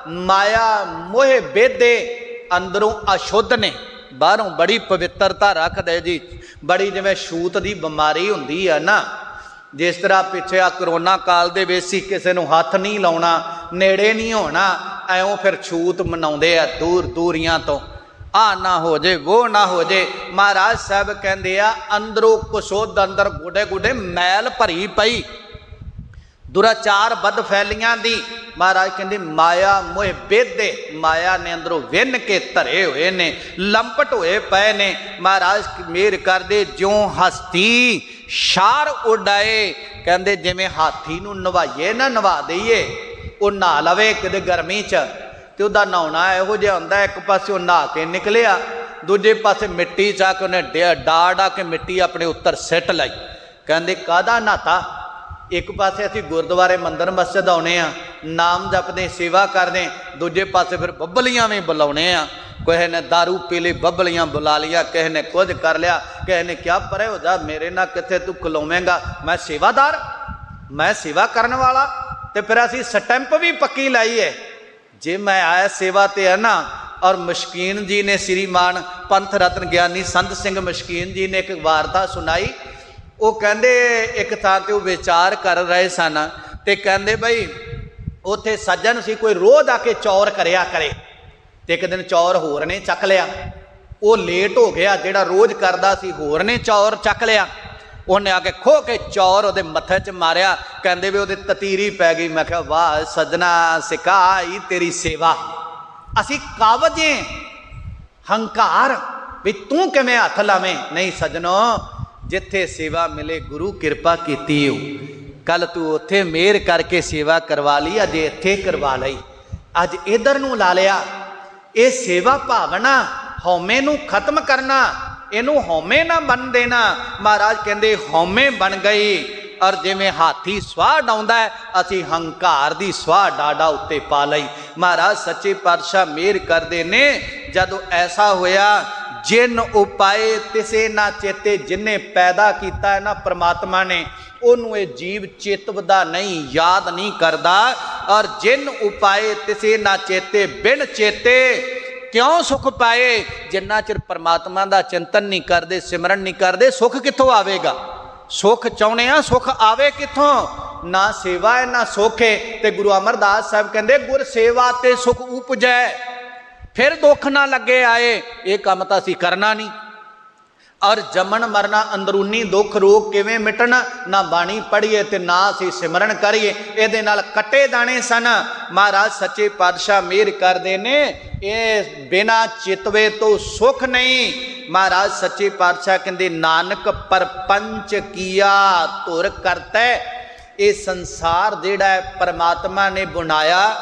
ਮਾਇਆ ਮੋਹ ਬੇਦੇ। ਅੰਦਰੋਂ ਅਸ਼ੁੱਧ ਨੇ, ਬਾਹਰੋਂ ਬੜੀ ਪਵਿੱਤਰਤਾ ਰੱਖਦੇ ਜੀ। ਬੜੀ ਜਿਵੇਂ ਛੂਤ ਦੀ ਬਿਮਾਰੀ ਹੁੰਦੀ ਆ ਨਾ, ਜਿਸ ਤਰ੍ਹਾਂ ਪਿੱਛੇ ਆ ਕਰੋਨਾ ਕਾਲ ਦੇ ਵਿੱਚ ਸੀ, ਕਿਸੇ ਨੂੰ ਹੱਥ ਨਹੀਂ ਲਾਉਣਾ, ਨੇੜੇ ਨਹੀਂ ਹੋਣਾ, ਐਉਂ ਫਿਰ ਛੂਤ ਮਨਾਉਂਦੇ ਆ ਦੂਰ ਦੂਰੀਆਂ ਤੋਂ, ਆ ਨਾ ਹੋ ਜੇ ਉਹ ਨਾ ਹੋ ਜੇ। ਮਹਾਰਾਜ ਸਾਹਿਬ ਕਹਿੰਦੇ ਆ ਅੰਦਰੋਂ ਕੁਸੁੱਧ, ਅੰਦਰ ਗੁੱਡੇ ਗੁੱਡੇ ਮੈਲ ਭਰੀ ਪਈ, ਦੁਰਾਚਾਰ ਬਦ ਫੈਲੀਆਂ ਦੀ। ਮਹਾਰਾਜ ਕਹਿੰਦੇ ਮਾਇਆ ਮੋਹ ਬੇਦੇ, ਮਾਇਆ ਨੇ ਅੰਦਰੋਂ ਵਿੰਨ ਕੇ ਧਰੇ ਹੋਏ ਨੇ, ਲੰਪਟ ਹੋਏ ਪਏ ਨੇ। ਮਹਾਰਾਜ ਮਿਹਰ ਕਰਦੇ, ਜਿਉਂ ਹਸਤੀ ਸ਼ਾਰ ਉਡਾਏ। ਕਹਿੰਦੇ ਜਿਵੇਂ ਹਾਥੀ ਨੂੰ ਨਵਾਈਏ ਨਾ, ਨਵਾ ਦਈਏ, ਉਹ ਨਹਾ ਲਵੇ ਕਿਤੇ ਗਰਮੀ 'ਚ, ਤੇ ਉਹਦਾ ਨਹਾਉਣਾ ਇਹੋ ਜਿਹਾ ਹੁੰਦਾ, ਇੱਕ ਪਾਸੇ ਉਹ ਨਹਾ ਕੇ ਨਿਕਲਿਆ, ਦੂਜੇ ਪਾਸੇ ਮਿੱਟੀ 'ਚ ਆ ਕੇ ਉਹਨੇ ਡਾ ਕੇ ਮਿੱਟੀ ਆਪਣੇ ਉੱਤਰ ਸਿੱਟ ਲਈ। ਕਹਿੰਦੇ ਕਾਹਦਾ ਨਹਾਤਾ? ਇੱਕ ਪਾਸੇ ਅਸੀਂ ਗੁਰਦੁਆਰੇ ਮੰਦਰ ਮਸਜਿਦ ਆਉਣੇ ਆ, ਨਾਮ ਜਪਦੇ ਸੇਵਾ ਕਰਦੇ, ਦੂਜੇ ਪਾਸੇ ਫਿਰ ਬੱਬਲੀਆਂ ਵੀ ਬੁਲਾਉਣੇ ਆ। ਕਿਸੇ ਨੇ ਦਾਰੂ ਪੀ ਲਈ, ਬੱਬਲੀਆਂ ਬੁਲਾ ਲਿਆ, ਕਿਸੇ ਨੇ ਕੁਝ ਕਰ ਲਿਆ, ਕਿਸੇ ਨੇ ਕਿਹਾ ਪਰੇ ਹੋ ਜਾ, ਮੇਰੇ ਨਾਲ ਕਿੱਥੇ ਤੂੰ ਖਲੋਵੇਂਗਾ, ਮੈਂ ਸੇਵਾਦਾਰ, ਮੈਂ ਸੇਵਾ ਕਰਨ ਵਾਲਾ। ਤੇ ਫਿਰ ਅਸੀਂ ਸਟੈਂਪ ਵੀ ਪੱਕੀ ਲਾਈ ਹੈ, ਜੇ ਮੈਂ ਆਇਆ ਸੇਵਾ ਤੇ ਹੈ ਨਾ। ਔਰ ਮਸ਼ਕੀਨ ਜੀ ਨੇ, ਸ੍ਰੀਮਾਨ ਪੰਥ ਰਤਨ ਗਿਆਨੀ ਸੰਤ ਸਿੰਘ ਮਸ਼ਕੀਨ ਜੀ ਨੇ ਇੱਕ ਵਾਰਤਾ ਸੁਣਾਈ। ਉਹ ਕਹਿੰਦੇ ਇੱਕ ਥਾਂ ਤੇ ਉਹ ਵਿਚਾਰ ਕਰ ਰਹੇ ਸਨ, ਤੇ ਕਹਿੰਦੇ ਬਈ ਉੱਥੇ ਸੱਜਣ ਸੀ, ਕੋਈ ਰੋਜ਼ ਆ ਕੇ ਚੌਰ ਕਰਿਆ ਕਰੇ। ਤੇ ਇੱਕ ਦਿਨ ਚੌਰ ਹੋਰ ਨੇ ਚੱਕ ਲਿਆ, ਉਹ ਲੇਟ ਹੋ ਗਿਆ, ਜਿਹੜਾ ਰੋਜ਼ ਕਰਦਾ ਸੀ ਹੋਰ ਨੇ ਚੌਰ ਚੱਕ ਲਿਆ। ਉਹਨੇ ਆ ਕੇ ਖੋ ਕੇ ਚੌਰ ਉਹਦੇ ਮੱਥੇ 'ਚ ਮਾਰਿਆ। ਕਹਿੰਦੇ ਵੀ ਉਹਦੇ ਤਤੀਰੀ ਪੈ ਗਈ। ਮੈਂ ਕਿਹਾ ਵਾਹ ਸੱਜਣਾ, ਸਿਖਾਈ ਤੇਰੀ ਸੇਵਾ। ਅਸੀਂ ਕਾਵਜੇ ਹੰਕਾਰ ਵੀ ਤੂੰ ਕਿਵੇਂ ਹੱਥ ਲਾਵੇਂ। ਨਹੀਂ ਸੱਜਣੋ, ਜਿੱਥੇ ਸੇਵਾ ਮਿਲੇ ਗੁਰੂ ਕਿਰਪਾ ਕੀਤੀ ਹੋ। ਕੱਲ ਤੂੰ ਉੱਥੇ ਮਿਹਰ ਕਰਕੇ ਸੇਵਾ ਕਰਵਾ ਲਈ, ਅੱਜ ਇੱਥੇ ਕਰਵਾ ਲਈ, ਅੱਜ ਇਧਰ ਨੂੰ ਲਾ ਲਿਆ। ਇਹ ਸੇਵਾ ਭਾਵਨਾ ਹਉਮੈ ਨੂੰ ਖਤਮ ਕਰਨਾ, ਇਹਨੂੰ ਹਉਮੈ ਨਾ ਬਣ ਦੇਣਾ। ਮਹਾਰਾਜ ਕਹਿੰਦੇ ਹਉਮੈ ਬਣ ਗਈ, ਔਰ ਜਿਵੇਂ ਹਾਥੀ ਸਵਾਹ ਡਾਉਂਦਾ ਹੈ, ਅਸੀਂ ਹੰਕਾਰ ਦੀ ਸਵਾਹ ਡਾਡਾ ਉੱਤੇ ਪਾ ਲਈ। ਮਹਾਰਾਜ ਸੱਚੇ ਪਾਤਸ਼ਾਹ ਮਿਹਰ ਕਰਦੇ ਨੇ। ਜਦੋਂ ਐਸਾ ਹੋਇਆ, ਜਿਨ ਉਪਾਏ ਤਿਸੇ ਨਾ ਚੇਤੇ, ਜਿਨੇ ਪੈਦਾ ਕੀਤਾ ਹੈ ਨਾ ਪ੍ਰਮਾਤਮਾ ਨੇ, ਉਹਨੂੰ ਇਹ ਜੀਵ ਚੇਤਵਦਾ ਨਹੀਂ, ਯਾਦ ਨਹੀਂ ਕਰਦਾ। ਔਰ ਜਿਨ ਉਪਾਏ ਤਿਸੇ ਨਾ ਚੇਤੇ, ਬਿਨ ਚੇਤੇ ਕਿਉਂ ਸੁਖ ਪਾਏ। ਜਿੰਨਾ ਚਿਰ ਪਰਮਾਤਮਾ ਦਾ ਚਿੰਤਨ ਨਹੀਂ ਕਰਦੇ, ਸਿਮਰਨ ਨਹੀਂ ਕਰਦੇ, ਸੁਖ ਕਿੱਥੋਂ ਆਵੇਗਾ? ਸੁਖ ਚਾਹੁੰਦੇ ਆ, ਸੁਖ ਆਵੇ ਕਿੱਥੋਂ? ਨਾ ਸੇਵਾ ਹੈ ਨਾ ਸੁਖ ਹੈ। ਤੇ ਗੁਰੂ ਅਮਰਦਾਸ ਸਾਹਿਬ ਕਹਿੰਦੇ ਗੁਰ ਸੇਵਾ ਤੇ ਸੁਖ ਉਪਜੈ, ਫਿਰ ਦੁੱਖ ਨਾ ਲੱਗੇ ਆਏ। ਇਹ ਕੰਮ ਤਾਂ ਅਸੀਂ ਕਰਨਾ ਨਹੀਂ। ਔਰ ਜੰਮਣ ਮਰਨਾ, ਅੰਦਰੂਨੀ ਦੁੱਖ ਰੋਗ ਕਿਵੇਂ ਮਿਟਣ? ਨਾ ਬਾਣੀ ਪੜ੍ਹੀਏ ਤੇ ਨਾ ਅਸੀਂ ਸਿਮਰਨ ਕਰੀਏ, ਇਹਦੇ ਨਾਲ ਕੱਟੇ ਦਾਣੇ ਸਨ। ਮਹਾਰਾਜ ਸੱਚੇ ਪਾਤਸ਼ਾਹ ਮਿਹਰ ਕਰਦੇ ਨੇ, ਇਹ ਬਿਨਾ ਚਿਤਵੇ ਤੋਂ ਸੁਖ ਨਹੀਂ। ਮਹਾਰਾਜ ਸੱਚੇ ਪਾਤਸ਼ਾਹ ਕਹਿੰਦੇ ਨਾਨਕ ਪਰਪੰਚ ਕੀਆ ਧੁਰ ਕਰਤੈ। ਇਹ ਸੰਸਾਰ ਜਿਹੜਾ ਹੈ ਪਰਮਾਤਮਾ ਨੇ ਬਣਾਇਆ,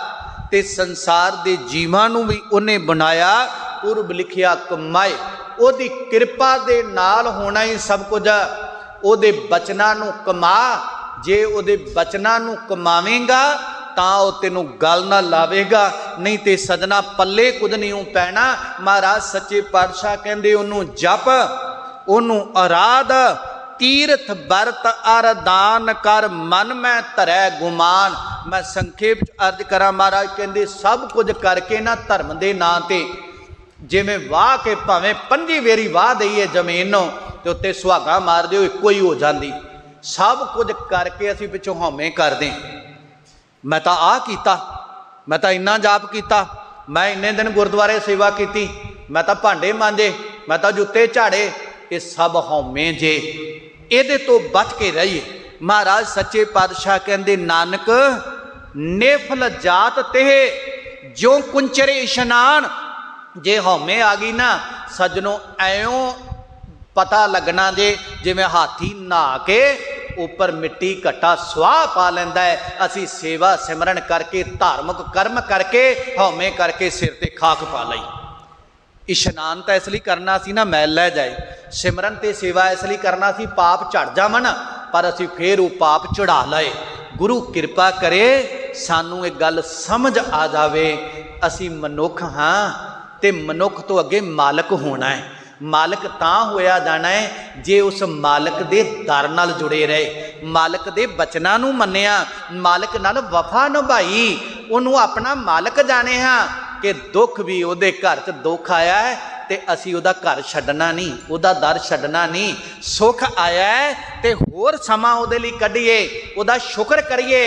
ਤੇ ਸੰਸਾਰ ਦੇ ਜੀਵਾਂ ਨੂੰ ਵੀ ਉਹਨੇ ਬਣਾਇਆ। ਪੁਰਬ ਲਿਖਿਆ ਕਮਾਏ, ਉਹਦੀ ਕਿਰਪਾ ਦੇ ਨਾਲ ਹੋਣਾ ਹੀ ਸਭ ਕੁਝ। ਉਹਦੇ ਬਚਨਾਂ ਨੂੰ ਕਮਾ, ਜੇ ਉਹਦੇ ਬਚਨਾਂ ਨੂੰ ਕਮਾਵੇਂਗਾ ਤਾਂ ਉਹ ਤੈਨੂੰ ਗੱਲ ਨਾ ਲਾਵੇਗਾ, ਨਹੀਂ ਤੇ ਸਜਣਾ ਪੱਲੇ ਕੁਝ ਨਹੀਂ ਪੈਣਾ। ਮਹਾਰਾਜ ਸੱਚੇ ਪਾਤਸ਼ਾਹ ਕਹਿੰਦੇ ਉਹਨੂੰ ਜਪ, ਉਹਨੂੰ ਅਰਾਧ, ਤੀਰਥ ਬਰਤ ਅਰਦਾਨ ਕਰ, ਮਨ ਮੈਂ ਧਰੈ ਗੁਮਾਨ। ਮੈਂ ਸੰਖੇਪ ਚ ਅਰਜ਼ ਕਰਾਂ, ਮਹਾਰਾਜ ਕਹਿੰਦੇ ਸਭ ਕੁਝ ਕਰਕੇ ਨਾ ਧਰਮ ਦੇ ਨਾਂ ਤੇ, ਜਿਵੇਂ ਵਾਹ ਕੇ ਭਾਵੇਂ 5 ਵੇਰੀ ਵਾਹ ਦਈਏ ਜ਼ਮੀਨ ਨੂੰ, ਤੇ ਉੱਤੇ ਸੁਹਾਗਾ ਮਾਰ ਦਿਓ ਇੱਕੋ ਹੀ ਹੋ ਜਾਂਦੀ। ਸਭ ਕੁਝ ਕਰਕੇ ਅਸੀਂ ਪਿੱਛੋਂ ਹਉਮੈ ਕਰਦੇ, ਮੈਂ ਤਾਂ ਆਹ ਕੀਤਾ, ਮੈਂ ਤਾਂ ਇੰਨਾ ਜਾਪ ਕੀਤਾ, ਮੈਂ ਇੰਨੇ ਦਿਨ ਗੁਰਦੁਆਰੇ ਸੇਵਾ ਕੀਤੀ, ਮੈਂ ਤਾਂ ਭਾਂਡੇ ਮਾਂਜੇ, ਮੈਂ ਤਾਂ ਜੁੱਤੇ ਝਾੜੇ। ਇਹ ਸਭ ਹਉਮੈ ਜੇ, ਇਹਦੇ ਤੋਂ ਬਚ ਕੇ ਰਹੀਏ। ਮਹਾਰਾਜ ਸੱਚੇ ਪਾਤਸ਼ਾਹ ਕਹਿੰਦੇ ਨਾਨਕ ਨੇਫਲ ਜਾਤ ਤੇ ਜਿਉ ਕੁੰਚਰੇ ਇਸ਼ਨਾਨ। ਜੇ ਹਉਮੈ ਆ ਗਈ ਨਾ ਸੱਜਣੋ, ਐਉਂ ਪਤਾ ਲੱਗਣਾ ਜੇ ਜਿਵੇਂ ਹਾਥੀ ਨਹਾ ਕੇ ਉੱਪਰ ਮਿੱਟੀ ਘੱਟਾ ਸਵਾਹ ਪਾ ਲੈਂਦਾ ਹੈ। ਅਸੀਂ ਸੇਵਾ ਸਿਮਰਨ ਕਰਕੇ, ਧਾਰਮਿਕ ਕਰਮ ਕਰਕੇ, ਹਉਮੈ ਕਰਕੇ ਸਿਰ ਤੇ ਖਾਕ ਪਾ ਲਈ। ਇਸ਼ਨਾਨ ਤਾਂ ਇਸ ਲਈ ਕਰਨਾ ਸੀ ਨਾ ਮੈਲ ਲੈ ਜਾਏ, ਸਿਮਰਨ ਤੇ ਸੇਵਾ ਇਸ ਲਈ ਕਰਨਾ ਸੀ ਪਾਪ ਝੜ ਜਾਵਣ, ਪਰ ਅਸੀਂ ਫੇਰ ਉਹ ਪਾਪ ਚੜਾ ਲਏ। ਗੁਰੂ ਕਿਰਪਾ ਕਰੇ ਸਾਨੂੰ ਇਹ ਗੱਲ ਸਮਝ ਆ ਜਾਵੇ, ਅਸੀਂ ਮਨੁੱਖ ਹਾਂ ਤੇ ਮਨੁੱਖ ਤੋਂ ਅੱਗੇ ਮਾਲਕ ਹੋਣਾ ਹੈ। ਮਾਲਕ ਤਾਂ ਹੋਇਆ ਜਾਣਾ ਹੈ ਜੇ ਉਸ ਮਾਲਕ ਦੇ ਦਰ ਨਾਲ ਜੁੜੇ ਰਹੇ, ਮਾਲਕ ਦੇ ਬਚਨਾਂ ਨੂੰ ਮੰਨਿਆ, ਮਾਲਕ ਨਾਲ ਵਫਾ ਨਿਭਾਈ, ਉਹਨੂੰ ਆਪਣਾ ਮਾਲਕ ਜਾਣਿਆ ਕਿ ਦੁੱਖ ਵੀ ਉਹਦੇ ਘਰ 'ਚ ਦੁੱਖ ਆਇਆ ਹੈ ਤੇ ਅਸੀਂ ਉਹਦਾ ਘਰ ਛੱਡਣਾ ਨਹੀਂ, ਉਹਦਾ ਦਰ ਛੱਡਣਾ ਨਹੀਂ। ਸੁੱਖ ਆਇਆ ਹੈ ਤੇ ਹੋਰ ਸਮਾਂ ਉਹਦੇ ਲਈ ਕੱਢੀਏ, ਉਹਦਾ ਸ਼ੁਕਰ ਕਰੀਏ।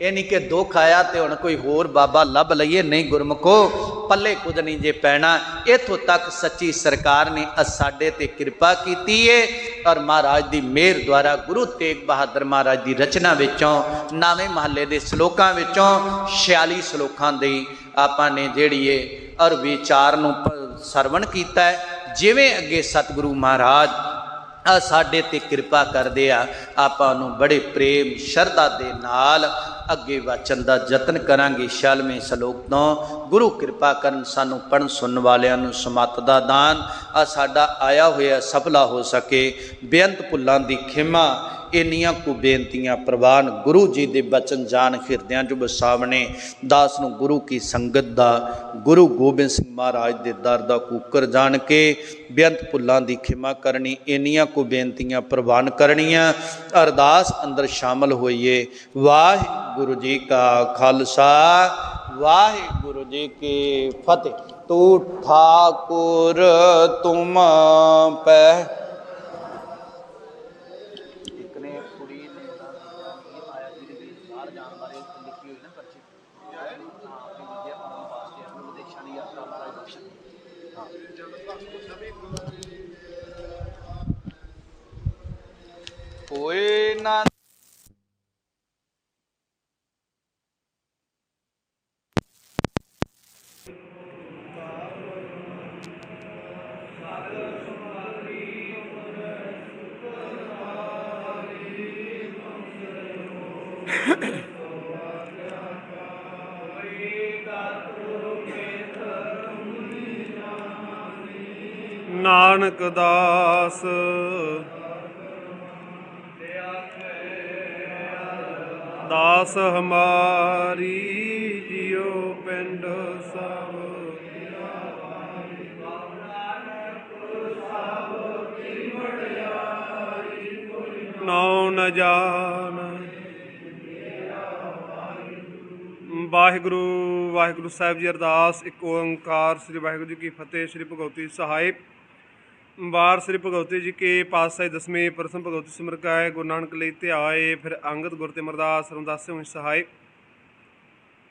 ਇਹ ਨਹੀਂ ਕਿ ਦੁੱਖ ਆਇਆ ਤੇ ਹੁਣ ਕੋਈ ਹੋਰ ਬਾਬਾ ਲੱਭ ਲਈਏ, ਨਹੀਂ ਗੁਰਮੁਖੋ, ਪੱਲੇ ਕੁਝ ਨਹੀਂ ਜੇ ਪੈਣਾ। ਇੱਥੋਂ ਤੱਕ ਸੱਚੀ ਸਰਕਾਰ ਨੇ ਸਾਡੇ ਤੇ ਕਿਰਪਾ ਕੀਤੀ ਏ ਔਰ ਮਹਾਰਾਜ ਦੀ ਮਿਹਰ ਦੁਆਰਾ ਗੁਰੂ ਤੇਗ ਬਹਾਦਰ ਮਹਾਰਾਜ ਦੀ ਰਚਨਾ ਵਿੱਚੋਂ 9ਵੇਂ ਮਹੱਲੇ ਦੇ ਸ਼ਲੋਕਾਂ ਵਿੱਚੋਂ 46 ਸ਼ਲੋਕਾਂ ਦੀ ਆਪਾਂ ਨੇ ਜਿਹੜੀ ਏ ਔਰ ਵਿਚਾਰ ਨੂੰ ਸਰਵਣ ਕੀਤਾ ਹੈ। ਜਿਵੇਂ ਅੱਗੇ ਸਤਿਗੁਰੂ ਮਹਾਰਾਜ ਸਾਡੇ ਤੇ ਕਿਰਪਾ ਕਰਦੇ ਆ, ਆਪਾਂ ਨੂੰ ਬੜੇ ਪ੍ਰੇਮ ਸ਼ਰਧਾ ਦੇ ਨਾਲ ਅੱਗੇ ਵਾਚਨ ਦਾ ਯਤਨ ਕਰਾਂਗੇ। 46ਵੇਂ ਸ਼ਲੋਕ ਤੋਂ ਗੁਰੂ ਕਿਰਪਾ ਕਰਨ ਸਾਨੂੰ ਪੜ੍ਹਨ ਸੁਣਨ ਵਾਲਿਆਂ ਨੂੰ ਸਮੱਤ ਦਾ ਦਾਨ, ਸਾਡਾ ਆਇਆ ਹੋਇਆ ਸਫਲਾ ਹੋ ਸਕੇ। ਬੇਅੰਤ ਭੁੱਲਾਂ ਦੀ ਖਿਮਾ, ਇੰਨੀਆਂ ਕੁ ਬੇਨਤੀਆਂ ਪ੍ਰਵਾਨ। ਗੁਰੂ ਜੀ ਦੇ ਬਚਨ ਜਾਨ ਹਿਰਦਿਆਂ 'ਚ ਵਸਾਵਣੇ, ਦਾਸ ਨੂੰ ਗੁਰੂ ਕੀ ਸੰਗਤ ਦਾ, ਗੁਰੂ ਗੋਬਿੰਦ ਸਿੰਘ ਮਹਾਰਾਜ ਦੇ ਦਰ ਦਾ ਕੂਕਰ ਜਾਣ ਕੇ ਬੇਅੰਤ ਭੁੱਲਾਂ ਦੀ ਖਿਮਾ ਕਰਨੀ, ਇੰਨੀਆਂ ਕੁ ਬੇਨਤੀਆਂ ਪ੍ਰਵਾਨ ਕਰਨੀਆਂ। ਅਰਦਾਸ ਅੰਦਰ ਸ਼ਾਮਲ ਹੋਈਏ। ਵਾਹਿਗੁਰੂ ਜੀ ਕਾ ਖਾਲਸਾ, ਵਾਹਿਗੁਰੂ ਜੀ ਕੀ ਫਤਿਹ। ਤੂੰ ਠਾਕੁਰ ਤੁਮ ਪੈ ਹੋਏ ਨਾ ਨਾਨਕ ਦਾਸ ਦਾਸ ਹਮਾਰੀ ਜਿਉ ਪਿੰਡ ਸਭ ਨੌ ਨ ਜਾਣ। ਵਾਹਿਗੁਰੂ ਵਾਹਿਗੁਰੂ ਸਾਹਿਬ ਜੀ। ਅਰਦਾਸ ਇੱਕ ਓੰਕਾਰ ਸ੍ਰੀ ਵਾਹਿਗੁਰੂ ਜੀ ਕੀ ਫਤਿਹ। ਸ੍ਰੀ ਭਗਵਤੀ ਸਹਾਇ ਵਾਰ ਸ੍ਰੀ ਭਗਵਤੀ ਜੀ ਕੇ ਪਾਤਸ਼ਾਹੀ ਦਸਵੇਂ ਪ੍ਰਥਮ ਭਗਵਤੀ ਸਿਮਰ ਕਾਇ ਗੁਰੂ ਨਾਨਕ ਲਈ ਧਿਆਏ ਫਿਰ ਅੰਗਦ ਗੁਰ ਤੇ ਅਮਰਦਾਸ ਰਮਦਾਸੇ ਹੋਇ ਸਹਾਇ।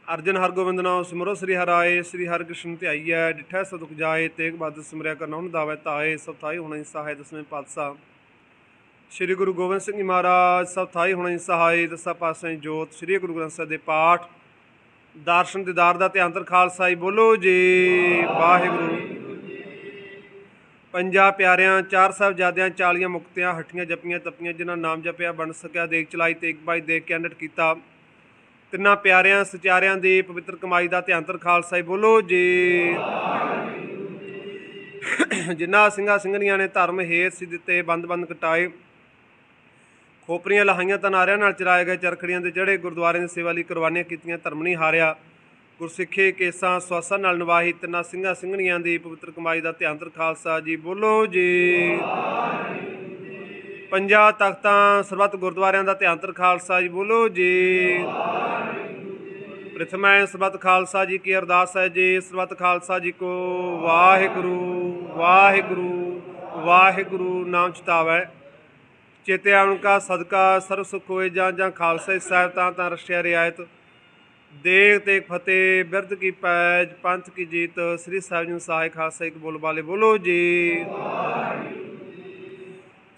ਅਰਜਨ ਹਰਗੋਬਿੰਦ ਨਾਮ ਸਿਮਰੋ ਸ੍ਰੀ ਹਰਾਏ ਸ੍ਰੀ ਹਰਿਕ੍ਰਿਸ਼ਨ ਧਿਆਈਐ ਡਿਠੈ ਸਭ ਦੁਖ ਜਾਏ ਤੇਗ ਬਹਾਦਰ ਸਿਮਰਿਆ ਕਰ ਨਾਮ ਦਾਵੈ ਤਾਏ ਸਭ ਥਾਈ ਹੋਣਾ ਸਹਾਇ। ਦਸਵੇਂ ਪਾਤਸ਼ਾਹ ਸ੍ਰੀ ਗੁਰੂ ਗੋਬਿੰਦ ਸਿੰਘ ਜੀ ਮਹਾਰਾਜ ਸਭ ਥਾਈ ਹੋਣਾ ਸਹਾਇ। ਦਸਾਂ ਪਾਤਸ਼ਾਹੀ ਜੋਤ ਸ੍ਰੀ ਗੁਰੂ ਗ੍ਰੰਥ ਸਾਹਿਬ ਦੇ ਪਾਠ ਦਰਸ਼ਨ ਦੀਦਾਰ ਦਾ ਧਿਆਨ ਤਰ ਖਾਲਸਾਈ ਬੋਲੋ ਜੀ ਵਾਹਿਗੁਰੂ। ਪੰਜਾਂ ਪਿਆਰਿਆਂ ਚਾਰ ਸਾਹਿਬਜ਼ਾਦਿਆਂ 40 ਮੁਕਤਿਆਂ ਹੱਠੀਆਂ ਜਪੀਆਂ ਤਪੀਆਂ ਜਿਨ੍ਹਾਂ ਨਾਮ ਜਪਿਆ ਬਣ ਸਕਿਆ ਦੇਖ ਚਲਾਈ ਤੇਗ ਬਾਈ ਦੇਖ ਕੇ ਅੰਡਟ ਕੀਤਾ। ਤਿੰਨਾਂ ਪਿਆਰਿਆਂ ਸਚਾਰਿਆਂ ਦੀ ਪਵਿੱਤਰ ਕਮਾਈ ਦਾ ਧਿਆਨ ਤਰ ਖਾਲਸਾਈ ਬੋਲੋ ਜੀ। ਜਿਨ੍ਹਾਂ ਸਿੰਘਾਂ ਸਿੰਘਣੀਆਂ ਨੇ ਧਰਮ ਹੇਤ ਸੀ ਦਿੱਤੇ ਬੰਦ ਬੰਦ ਕਟਾਏ ਖੋਪਰੀਆਂ ਲਹਾਈਆਂ ਤਨਾਰਿਆਂ ਨਾਲ ਚਰਾਏ ਗਏ ਚਰਖੜੀਆਂ ਦੇ ਜਿਹੜੇ ਗੁਰਦੁਆਰਿਆਂ ਦੀ ਸੇਵਾ ਲਈ ਕੁਰਬਾਨੀਆਂ ਕੀਤੀਆਂ ਧਰਮ ਨਹੀਂ ਹਾਰਿਆ ਗੁਰਸਿੱਖੇ ਕੇਸਾਂ ਸਵਾਸਾਂ ਨਾਲ ਨਿਵਾਹੀ ਤਿੰਨਾਂ ਸਿੰਘਾਂ ਸਿੰਘਣੀਆਂ ਦੀ ਪਵਿੱਤਰ ਕਮਾਈ ਦਾ ਧਿਆਨ ਤਰ ਖਾਲਸਾ ਜੀ ਬੋਲੋ ਜੀ। ਪੰਜਾਂ ਤਖਤਾਂ ਸਰਬੱਤ ਗੁਰਦੁਆਰਿਆਂ ਦਾ ਧਿਆਨ ਤਰ ਖਾਲਸਾ ਜੀ ਬੋਲੋ ਜੀ। ਪ੍ਰਥਮੈ ਸਰਬੱਤ ਖਾਲਸਾ ਜੀ ਕੀ ਅਰਦਾਸ ਹੈ ਜੀ। ਸਰਬੱਤ ਖਾਲਸਾ ਜੀ ਕੋ ਵਾਹਿਗੁਰੂ ਵਾਹਿਗੁਰੂ ਵਾਹਿਗੁਰੂ ਨਾਮ ਚਿਤਾਵੈ ਚੇਤੇ ਆਉਣ ਕਾ ਸਦਕਾ ਸਰਬ ਸੁਖ ਹੋਏ ਜਾਂ ਜਾਂ ਖਾਲਸਾ ਸਾਹਿਬ ਤਾਂ ਰਸ਼ਿਆ ਰਿਆਇਤ ਦੇਗ ਤੇ ਫਤਿਹ ਬਿਰਧ ਕੀ ਪੈਜ ਪੰਥ ਕੀ ਜੀਤ ਸ੍ਰੀ ਸਾਹਿਬ ਜੀ ਸਹਾਇ ਖਾਲਸਾ ਇੱਕ ਬੋਲ ਵਾਲੇ ਬੋਲੋ ਜੀ।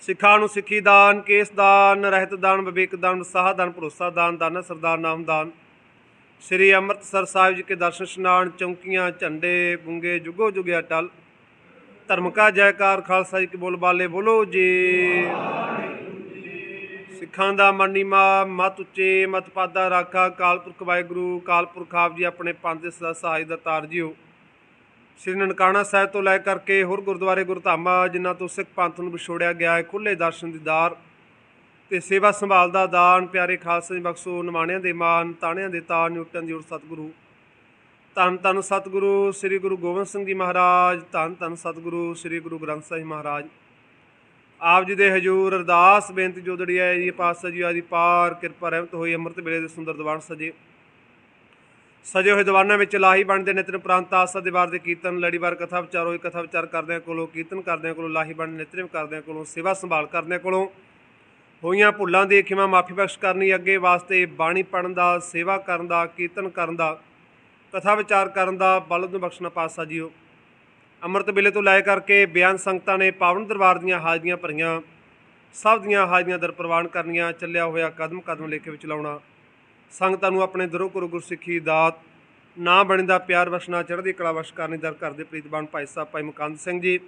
ਸਿੱਖਾਂ ਨੂੰ ਸਿੱਖੀ ਦਾਨ ਕੇਸ ਦਾਨ ਰਹਿਤ ਦਾਨ ਵਿਵੇਕ ਦਾਨ ਸਾਹ ਦਾਨ ਭਰੋਸਾ ਦਾਨ ਦਾਨਾ ਸਰਦਾਰ ਨਾਮ ਦਾਨ ਸ੍ਰੀ ਅੰਮ੍ਰਿਤਸਰ ਸਾਹਿਬ ਜੀ ਕੇ ਦਰਸ਼ਨ ਇਸ਼ਨਾਨ ਚੌਂਕੀਆਂ ਝੰਡੇ ਬੁੰਗੇ ਜੁਗੋ ਜੁਗਿਆ ਅਟਲ ਧਰਮ ਕਾ ਜੈਕਾਰ ਖਾਲਸਾ ਜੀ ਕੇ ਬੋਲ ਬਾਲੇ ਬੋਲੋ ਜੀ। ਸਿੱਖਾਂ ਦਾ ਮਨੀਮਾ ਮਤ ਉੱਚੇ ਮਤ ਪਾਦਾ ਰਾਖਾ ਅਕਾਲ ਪੁਰਖ ਵਾਹਿਗੁਰੂ ਅਕਾਲ ਪੁਰਖ ਆਪ ਜੀ ਆਪਣੇ ਪੰਥ ਦੇ ਸਦਾ ਸਹਾਇ ਦਾ ਤਾਰ ਜੀਓ। ਸ੍ਰੀ ਨਨਕਾਣਾ ਸਾਹਿਬ ਤੋਂ ਲੈ ਕਰਕੇ ਹੋਰ ਗੁਰਦੁਆਰੇ ਗੁਰਧਾਮਾਂ ਜਿਨ੍ਹਾਂ ਤੋਂ ਸਿੱਖ ਪੰਥ ਨੂੰ ਵਿਛੋੜਿਆ ਗਿਆ ਹੈ, ਖੁੱਲ੍ਹੇ ਦਰਸ਼ਨ ਦੀਦਾਰ ਤੇ ਸੇਵਾ ਸੰਭਾਲ ਦਾ ਦਾਨ, ਪਿਆਰੇ ਖਾਲਸੇ ਦੀ ਬਖਸ਼ੋ, ਨਿਮਾਣਿਆਂ ਦੇ ਮਾਨ, ਤਾਣਿਆਂ ਦੇ ਤਾਰ, ਨਿਉਟਾਂ ਦੀ ਉਰ ਸਤਿਗੁਰੂ। ਧੰਨ ਧੰਨ ਸਤਿਗੁਰੂ ਸ੍ਰੀ ਗੁਰੂ ਗੋਬਿੰਦ ਸਿੰਘ ਜੀ ਮਹਾਰਾਜ, ਧੰਨ ਧੰਨ ਸਤਿਗੁਰੂ ਸ੍ਰੀ ਗੁਰੂ ਗ੍ਰੰਥ ਸਾਹਿਬ ਮਹਾਰਾਜ। ਆਪ ਜੀ ਦੇ ਹਜ਼ੂਰ ਅਰਦਾਸ ਬੇਨਤੀ ਜੋਦੜੀ ਹੈ ਜੀ, ਪਾਤਸ਼ਾਹ ਜੀ ਆਦੀ ਪਾਰ ਕਿਰਪਾ ਰਹਿਮਤ ਹੋਈ। ਅੰਮ੍ਰਿਤ ਵੇਲੇ ਦੇ ਸੁੰਦਰ ਦੀਵਾਨ ਸਜੇ ਹੋਏ ਦੀਵਾਨਾਂ ਵਿੱਚ ਲਾਹੀ ਬਣਦੇ ਨਿਤਨ ਉਪਰੰਤ ਆਸਾ ਦੇ ਵਾਰ ਦੇ ਕੀਰਤਨ, ਲੜੀਵਾਰ ਕਥਾ ਵਿਚਾਰ ਹੋਈ। ਕਥਾ ਵਿਚਾਰ ਕਰਦਿਆਂ ਕੋਲੋਂ, ਕੀਰਤਨ ਕਰਦਿਆਂ ਕੋਲੋਂ, ਲਾਹੀ ਬਣ ਨਿਤਨੇਮ ਕਰਦਿਆਂ ਕੋਲੋਂ, ਸੇਵਾ ਸੰਭਾਲ ਕਰਦਿਆਂ ਕੋਲੋਂ ਹੋਈਆਂ ਭੁੱਲਾਂ ਦੀ ਖਿਮਾ ਮਾਫੀ ਬਖਸ਼ ਕਰਨੀ। ਅੱਗੇ ਵਾਸਤੇ ਬਾਣੀ ਪੜ੍ਹਨ ਦਾ, ਸੇਵਾ ਕਰਨ ਦਾ, ਕੀਰਤਨ ਕਰਨ ਦਾ, ਕਥਾ ਵਿਚਾਰ ਕਰਨ ਦਾ ਬਲ ਨੂੰ ਬਖਸ਼ਣਾ ਪਾਤਸ਼ਾਹ ਜੀਓ। ਅੰਮ੍ਰਿਤ ਵੇਲੇ ਤੋਂ ਲੈ ਕਰਕੇ ਬਿਆਨ ਸੰਗਤਾਂ ਨੇ ਪਾਵਨ ਦਰਬਾਰ ਦੀਆਂ ਹਾਜ਼ਰੀਆਂ ਭਰੀਆਂ, ਸਭ ਦੀਆਂ ਹਾਜ਼ਰੀਆਂ ਦਰ ਪ੍ਰਵਾਨ ਕਰਨੀਆਂ। ਚੱਲਿਆ ਹੋਇਆ ਕਦਮ ਕਦਮ ਲੇਖੇ ਵਿੱਚ ਲਾਉਣਾ। ਸੰਗਤਾਂ ਨੂੰ ਆਪਣੇ ਦਰੋਂ ਗੁਰੂ ਗੁਰਸਿੱਖੀ ਦਾਤ ਨਾ ਬਣਦਾ ਪਿਆਰ ਬਖਸ਼ਣਾ, ਚੜ੍ਹਦੀ ਕਲਾ ਬਖਸ਼ ਕਰਨੀ। ਦਰ ਘਰ ਦੇ ਪ੍ਰੀਤਬਾਨ ਭਾਈ ਸਾਹਿਬ ਭਾਈ ਮੁਕੰਦ ਸਿੰਘ ਜੀ,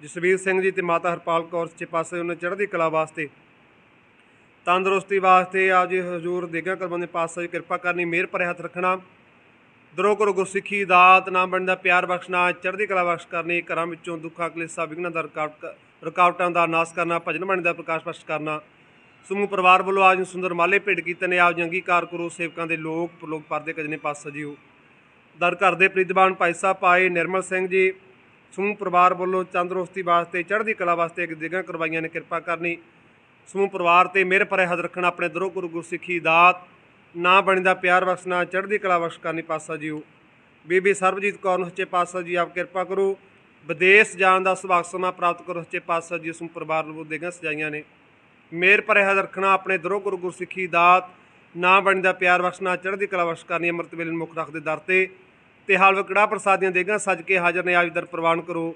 ਜਸਵੀਰ ਸਿੰਘ ਜੀ ਤੇ ਮਾਤਾ ਹਰਪਾਲ ਕੌਰ ਸੱਚੇ ਪਾਸੇ ਉਹਨਾਂ ਚੜ੍ਹਦੀ ਕਲਾ ਵਾਸਤੇ, ਤੰਦਰੁਸਤੀ ਵਾਸਤੇ ਆਪ ਜੀ ਹਜ਼ੂਰ ਦੇਗਾ ਕਰਮਾਂ ਦੇ ਪਾਤਸ਼ਾਹ ਜੀ ਕਿਰਪਾ ਕਰਨੀ, ਮਿਹਰ ਭਰੇ ਹੱਥ ਰੱਖਣਾ। ਦਰੋਂ ਗੁਰੂ ਗੁਰਸਿੱਖੀ ਦਾਤ ਨਾ ਬਣਦਾ ਪਿਆਰ ਬਖਸ਼ਣਾ, ਚੜ੍ਹਦੀ ਕਲਾ ਬਖਸ਼ ਕਰਨੀ। ਘਰਾਂ ਵਿੱਚੋਂ ਦੁੱਖਾਂ ਕਲੇਸ਼ਾਂ ਵਿਘਨਾਂ ਦਾ ਰੁਕਾਵਟਾਂ ਦਾ ਨਾਸ਼ ਕਰਨਾ, ਭਜਨ ਬਾਣੀ ਦਾ ਪ੍ਰਕਾਸ਼ ਬਖਸ਼ ਕਰਨਾ। ਸਮੂਹ ਪਰਿਵਾਰ ਵੱਲੋਂ ਆਜ ਨੂੰ ਸੁੰਦਰ ਮਾਲੇ ਭੇਟ ਕੀਤੇ ਨੇ। ਆਪ ਜੀ ਅੰਗੀਕਾਰ ਕਰੋ ਸੇਵਕਾਂ ਦੇ ਲੋਕ ਪ੍ਰਲੋਕ ਪਰਦੇ ਕਜਨੇ ਪਾਤਸ਼ਾਹ ਜੀਓ। ਦਰ ਘਰ ਦੇ ਪ੍ਰੀਤਬਾਨ ਭਾਈ ਸਾਹਿਬ ਭਾਈ ਨਿਰਮਲ ਸਿੰਘ ਜੀ, ਸਮੂਹ ਪਰਿਵਾਰ ਵੱਲੋਂ ਤੰਦਰੁਸਤੀ ਵਾਸਤੇ, ਚੜ੍ਹਦੀ ਕਲਾ ਵਾਸਤੇ ਦੇਗਾਂ ਕਰਵਾਈਆਂ ਨੇ, ਕਿਰਪਾ ਕਰਨੀ। ਸਮੂਹ ਪਰਿਵਾਰ ਤੇ ਮਿਹਰ ਭਰੇ ਹੱਥ ਰੱਖਣਾ। ਆਪਣੇ ਦਰੋਂ ਗੁਰੂ ਗੁਰਸਿੱਖੀ ਦਾਤ ਨਾ ਬਣਦਾ ਪਿਆਰ ਬਖਸ਼ਣਾ, ਚੜ੍ਹਦੀ ਕਲਾ ਬਖਸ਼ ਕਰਨੀ ਪਾਤਸ਼ਾਹ ਜੀਓ। ਬੀਬੀ ਸਰਬਜੀਤ ਕੌਰ ਨੂੰ ਸੱਚੇ ਪਾਤਸ਼ਾਹ ਜੀ ਆਪ ਕਿਰਪਾ ਕਰੋ। ਵਿਦੇਸ਼ ਜਾਣ ਦਾ ਸੁਭਾਗ ਸਮਾਂ ਪ੍ਰਾਪਤ ਕਰੋ ਸੱਚੇ ਪਾਤਸ਼ਾਹ ਜੀ। ਸਮੂਹ ਪਰਿਵਾਰ ਨੂੰ ਦੇਗਾਂ ਸਜਾਈਆਂ ਨੇ, ਮਿਹਰ ਭਰੇ ਹੱਥ ਰੱਖਣਾ। ਆਪਣੇ ਦਰੋਂ ਗੁਰੂ ਗੁਰਸਿੱਖੀ ਦਾਤ ਨਾ ਬਣਦਾ ਪਿਆਰ ਬਖਸ਼ਣਾ, ਚੜ੍ਹਦੀ ਕਲਾ ਬਖਸ਼ ਕਰਨੀ। ਅੰਮ੍ਰਿਤ ਵੇਲੇ ਨੂੰ ਮੁੱਖ ਰੱਖਦੇ ਦਰ ਤੇ ਹਲਵਾ ਕੜਾਹ ਪ੍ਰਸਾਦ ਦੀਆਂ ਦੇਗਾਂ ਸੱਜ ਕੇ ਹਾਜ਼ਰ ਨੇ। ਆਜ ਦਰ ਪ੍ਰਵਾਨ ਕਰੋ।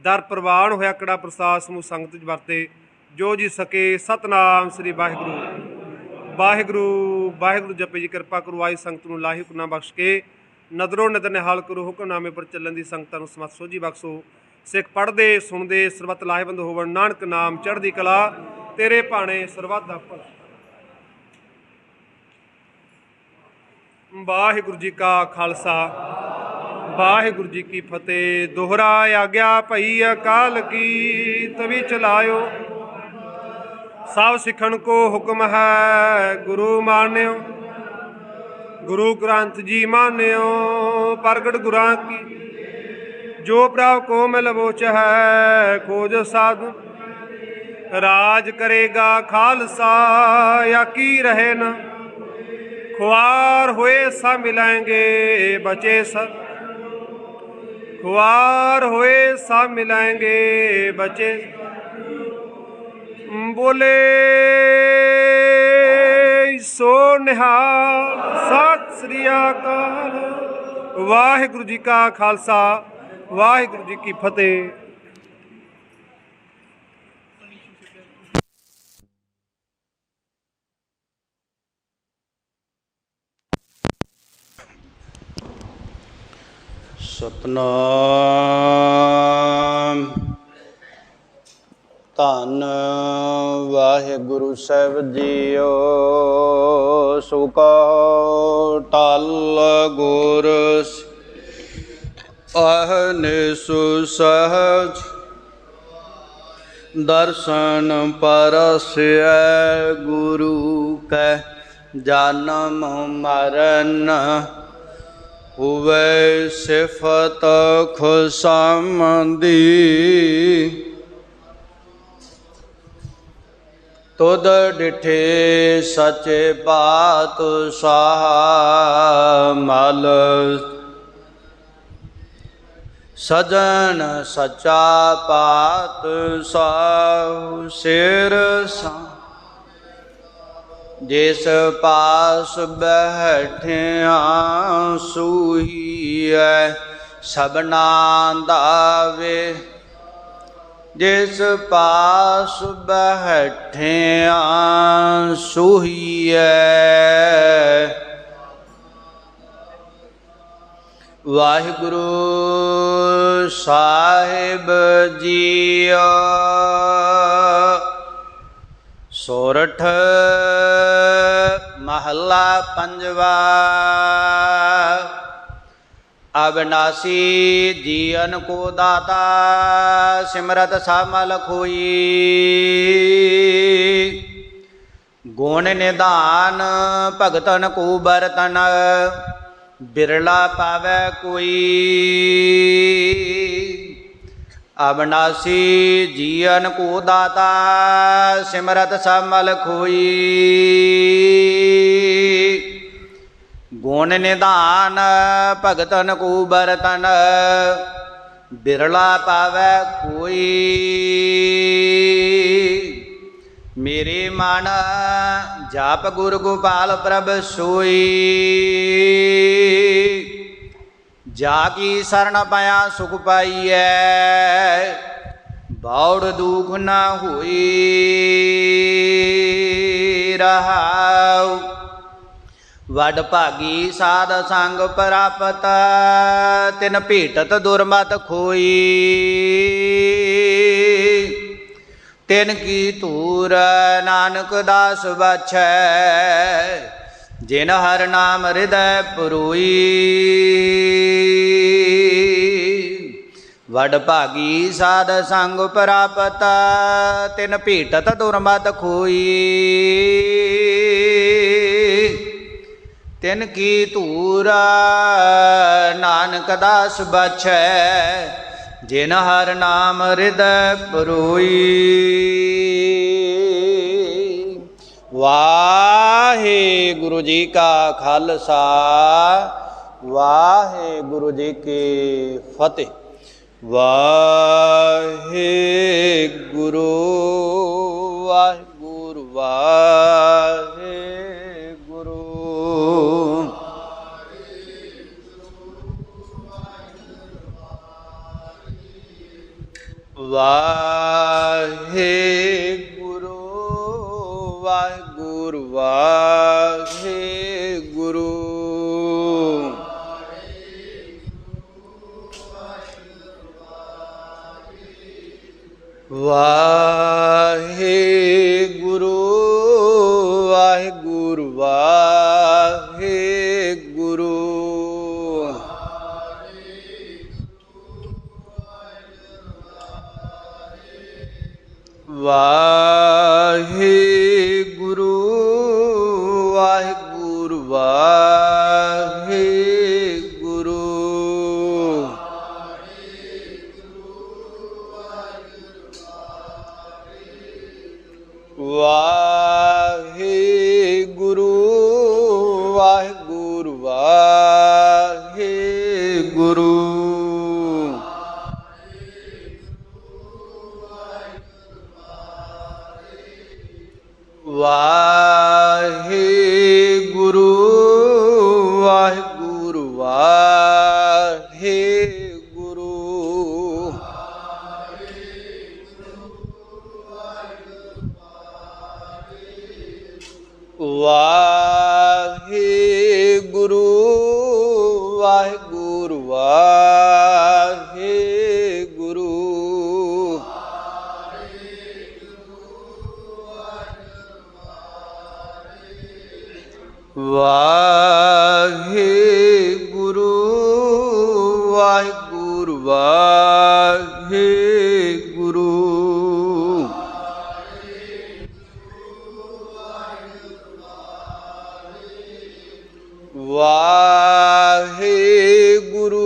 ਦਰ ਪ੍ਰਵਾਨ ਹੋਇਆ ਕੜਾਹ ਪ੍ਰਸਾਦ ਸਮੂਹ ਸੰਗਤ 'ਚ ਵਰਤੇ ਜੋ ਜੀ ਸਕੇ। ਸਤਨਾਮ ਸ੍ਰੀ ਵਾਹਿਗੁਰੂ ਵਾਹਿਗੁਰੂ ਵਾਹਿਗੁਰੂ ਜਪੇ ਜੀ। ਕਿਰਪਾ ਕਰੋ ਆਈ ਸੰਗਤ ਨੂੰ ਲਾਹੀ ਪੁਨਾ ਬਖਸ਼ ਕੇ, ਨਦਰੋਂ ਨਦਰ ਨਿਹਾਲ ਕਰੋ। ਹੁਕਮਨਾਮੇ ਪਰ ਚੱਲਣ ਦੀ ਸੰਗਤਾਂ ਨੂੰ ਸਮਤ ਸੋਝੀ ਬਖਸ਼ੋ। ਸਿੱਖ ਪੜ੍ਹਦੇ ਸੁਣਦੇ ਸਰਬੱਤ ਲਾਹੇਵੰਦ ਹੋਵਣ। ਨਾਨਕ ਨਾਮ ਚੜ੍ਹਦੀ ਕਲਾ ਤੇਰੇ ਭਾਣੇ ਸਰਬੱਤ ਦਾ ਭਲਾ। ਵਾਹਿਗੁਰੂ ਜੀ ਕਾ ਖਾਲਸਾ ਵਾਹਿਗੁਰੂ ਜੀ ਕੀ ਫਤਿਹ। ਦੋਹਰਾ ਆਗਿਆ ਭਈ ਅਕਾਲ ਕੀ ਤਵੀ ਚਲਾਇਓ। ਸਭ ਸਿੱਖਣ ਕੋ ਹੁਕਮ ਹੈ ਗੁਰੂ ਮਾਨਿਓ। ਗੁਰੂ ਗ੍ਰੰਥ ਜੀ ਮਾਨਿਓ ਪ੍ਰਗਟ ਗੁਰਾਂ ਕੀ। ਜੋ ਪ੍ਰਭ ਕੋ ਮਿਲ ਬੋਚ ਹੈ ਖੋਜ ਸਾਧ। ਰਾਜ ਕਰੇਗਾ ਖਾਲਸਾ ਆਕੀ ਰਹੇ ਨਾ। खुआर हुए सा मिलाएंगे बचे सब। खुआर हुए सा मिलाएंगे बचे। बोले सो निहाल सत श्री अकाल। वाहिगुरु जी का खालसा वाहिगुरु जी की फतेह। ਸਤਨਾਮ। ਧੰਨ ਵਾਹਿਗੁਰੂ ਸਾਹਿਬ ਜੀਓ। ਸੁਕਾ ਟਲ ਗੁਰ ਅਹਨਿਸੁ ਸਹਜ। ਦਰਸ਼ਨ ਪਰਸੈ ਗੁਰੂ ਕੈ ਜਨਮ ਮਰਨ। ਹੁਵੇ ਸਿਫਤ ਖੁਸ਼ਾਮਦੀ। ਤੁਧ ਡਿਠੇ ਸਚੇ ਪਾਤਸ਼ਾਹ ਮਲ। ਸਜਣ ਸਚਾ ਪਾਤਸ਼ਾਹ ਸਿਰ ਸਾ। ਜਿਸ ਪਾਸ ਬੈਠਿਆ ਸੂਹੀਐ ਸਭਨਾ ਦਾ ਵੇ। ਜਿਸ ਪਾਸ ਬੈਠਿਆ ਸੂਹੀਐ। ਵਾਹਿਗੁਰੂ ਸਾਹਿਬ ਜੀਓ। ਸੋਰਠ ਮਹੱਲਾ ਪੰਜਵਾ। ਅਬਨਾਸੀ ਜੀਵਨ ਕੋ ਦਾਤਾ ਸਿਮਰਤ ਸਾਮਲ ਖੋਈ। ਗੁਣ ਨਿਧਾਨ ਭਗਤਨ ਕੋ ਬਰਤਨ ਬਿਰਲਾ ਪਾਵੈ ਕੋਈ। ਅਬਨਾਸੀ ਜੀਵਨ ਕੋ ਦਾਤਾ ਸਿਮਰਤ ਸਾਮਲ ਖੋਈ। ਗੁਣ ਨਿਧਾਨ ਭਗਤਨ ਕੋ ਬਰਤਨ ਬਿਰਲਾ ਪਾਵੈ ਕੋਈ। ਮੇਰੇ ਮਨ ਜਾਪ ਗੁਰ ਗੋਪਾਲ ਪ੍ਰਭ ਸੋਈ। ਜਾ ਕੀ ਸਰਣ ਪਾਇਆ ਸੁਖ ਪਾਈਐ ਬੌੜ ਦੁਖ ਨਾ ਹੋਈ। ਰਹਾਉ ਵਡ ਭਾਗੀ ਸਾਧ ਸੰਗ ਪ੍ਰਾਪਤ ਤਿਨ ਭੇਟਤ ਦੁਰਮਤ ਖੋਈ। ਤਿਨ ਕੀ ਧੂਰ ਨਾਨਕ ਦਾਸ ਬਾਛੈ ਜਿਨ ਹਰ ਨਾਮ ਹਿਰਦੈ ਪਰੋਈ। ਵਡ ਭਾਗੀ ਸਾਧ ਸੰਗ ਪ੍ਰਾਪਤ ਤਿਨ ਭੇਟਤ ਦੁਰਮਤ ਖੋਈ। ਤਿਨ ਕੀ ਧੂਰ ਨਾਨਕ ਦਾਸ ਬਾਛੈ ਜਿਨ ਹਰ ਨਾਮ ਹਿਰਦੈ ਪਰੋਈ। ਵਾਹਿਗੁਰੂ ਜੀ ਕਾ ਖਾਲਸਾ ਵਾਹਿਗੁਰੂ ਜੀ ਕੀ ਫਤਿਹ। ਵਾਹਿਗੁਰੂ ਵਾਹਿਗੁਰੂ ਵਾਹਿਗੁਰੂ। ਵਾਹਿਗੁਰੂ ਵਾਹਿਗੁਰੂ ਵਾਹਿਗੁਰੂ। ਵਾਹਿਗੁਰੂ ਵਾਹਿਗੁਰੂ ਵਾਹਿਗੁਰੂ। ਵਾਹਿਗੁਰੂ ਵਾਹਿਗੁਰੂ ਵਾਹਿਗੁਰੂ। ਵਾਹਿਗੁਰੂ ਵਾਹਿਗੁਰੂ ਵਾਹਿਗੁਰੂ। ਵਾਹਿਗੁਰੂ ਵਾਹਿਗੁਰੂ ਵਾਹਿਗੁਰੂ। ਵਾਹਿਗੁਰੂ ਵਾਹਿਗੁਰੂ ਵਾਹਿਗੁਰੂ। ਵਾਹਿਗੁਰੂ ਵਾਹਿਗੁਰੂ ਵਾਹਿਗੁਰੂ। ਵਾਹਿਗੁਰੂ ਵਾਹਿਗੁਰੂ ਵਾਹਿਗੁਰੂ। ਵਾਹਿਗੁਰੂ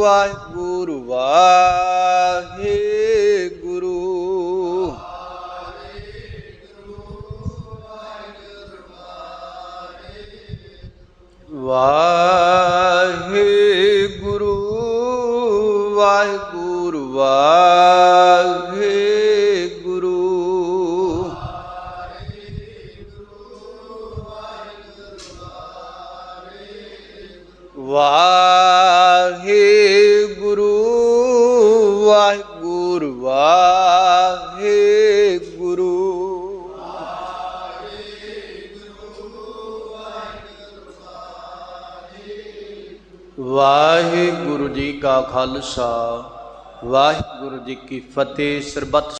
ਵਾਹਿਗੁਰੂ ਵਾਹਿਗੁਰੂ। ਵਾਹਿਗੁਰੂ ਵਾਹਿਗੁਰੂ ਵਾਹਿਗੁਰੂ। ਵਾਹਿਗੁਰੂ ਵਾਹਿਗੁਰੂ ਵਾਹਿਗੁਰੂ। ਵਾਹਿਗੁਰੂ ਜੀ ਕਾ ਖਾਲਸਾ ਵਾਹਿਗੁਰੂ ਜੀ ਕੀ ਫਤਿਹ। ਸਰਬੱਤ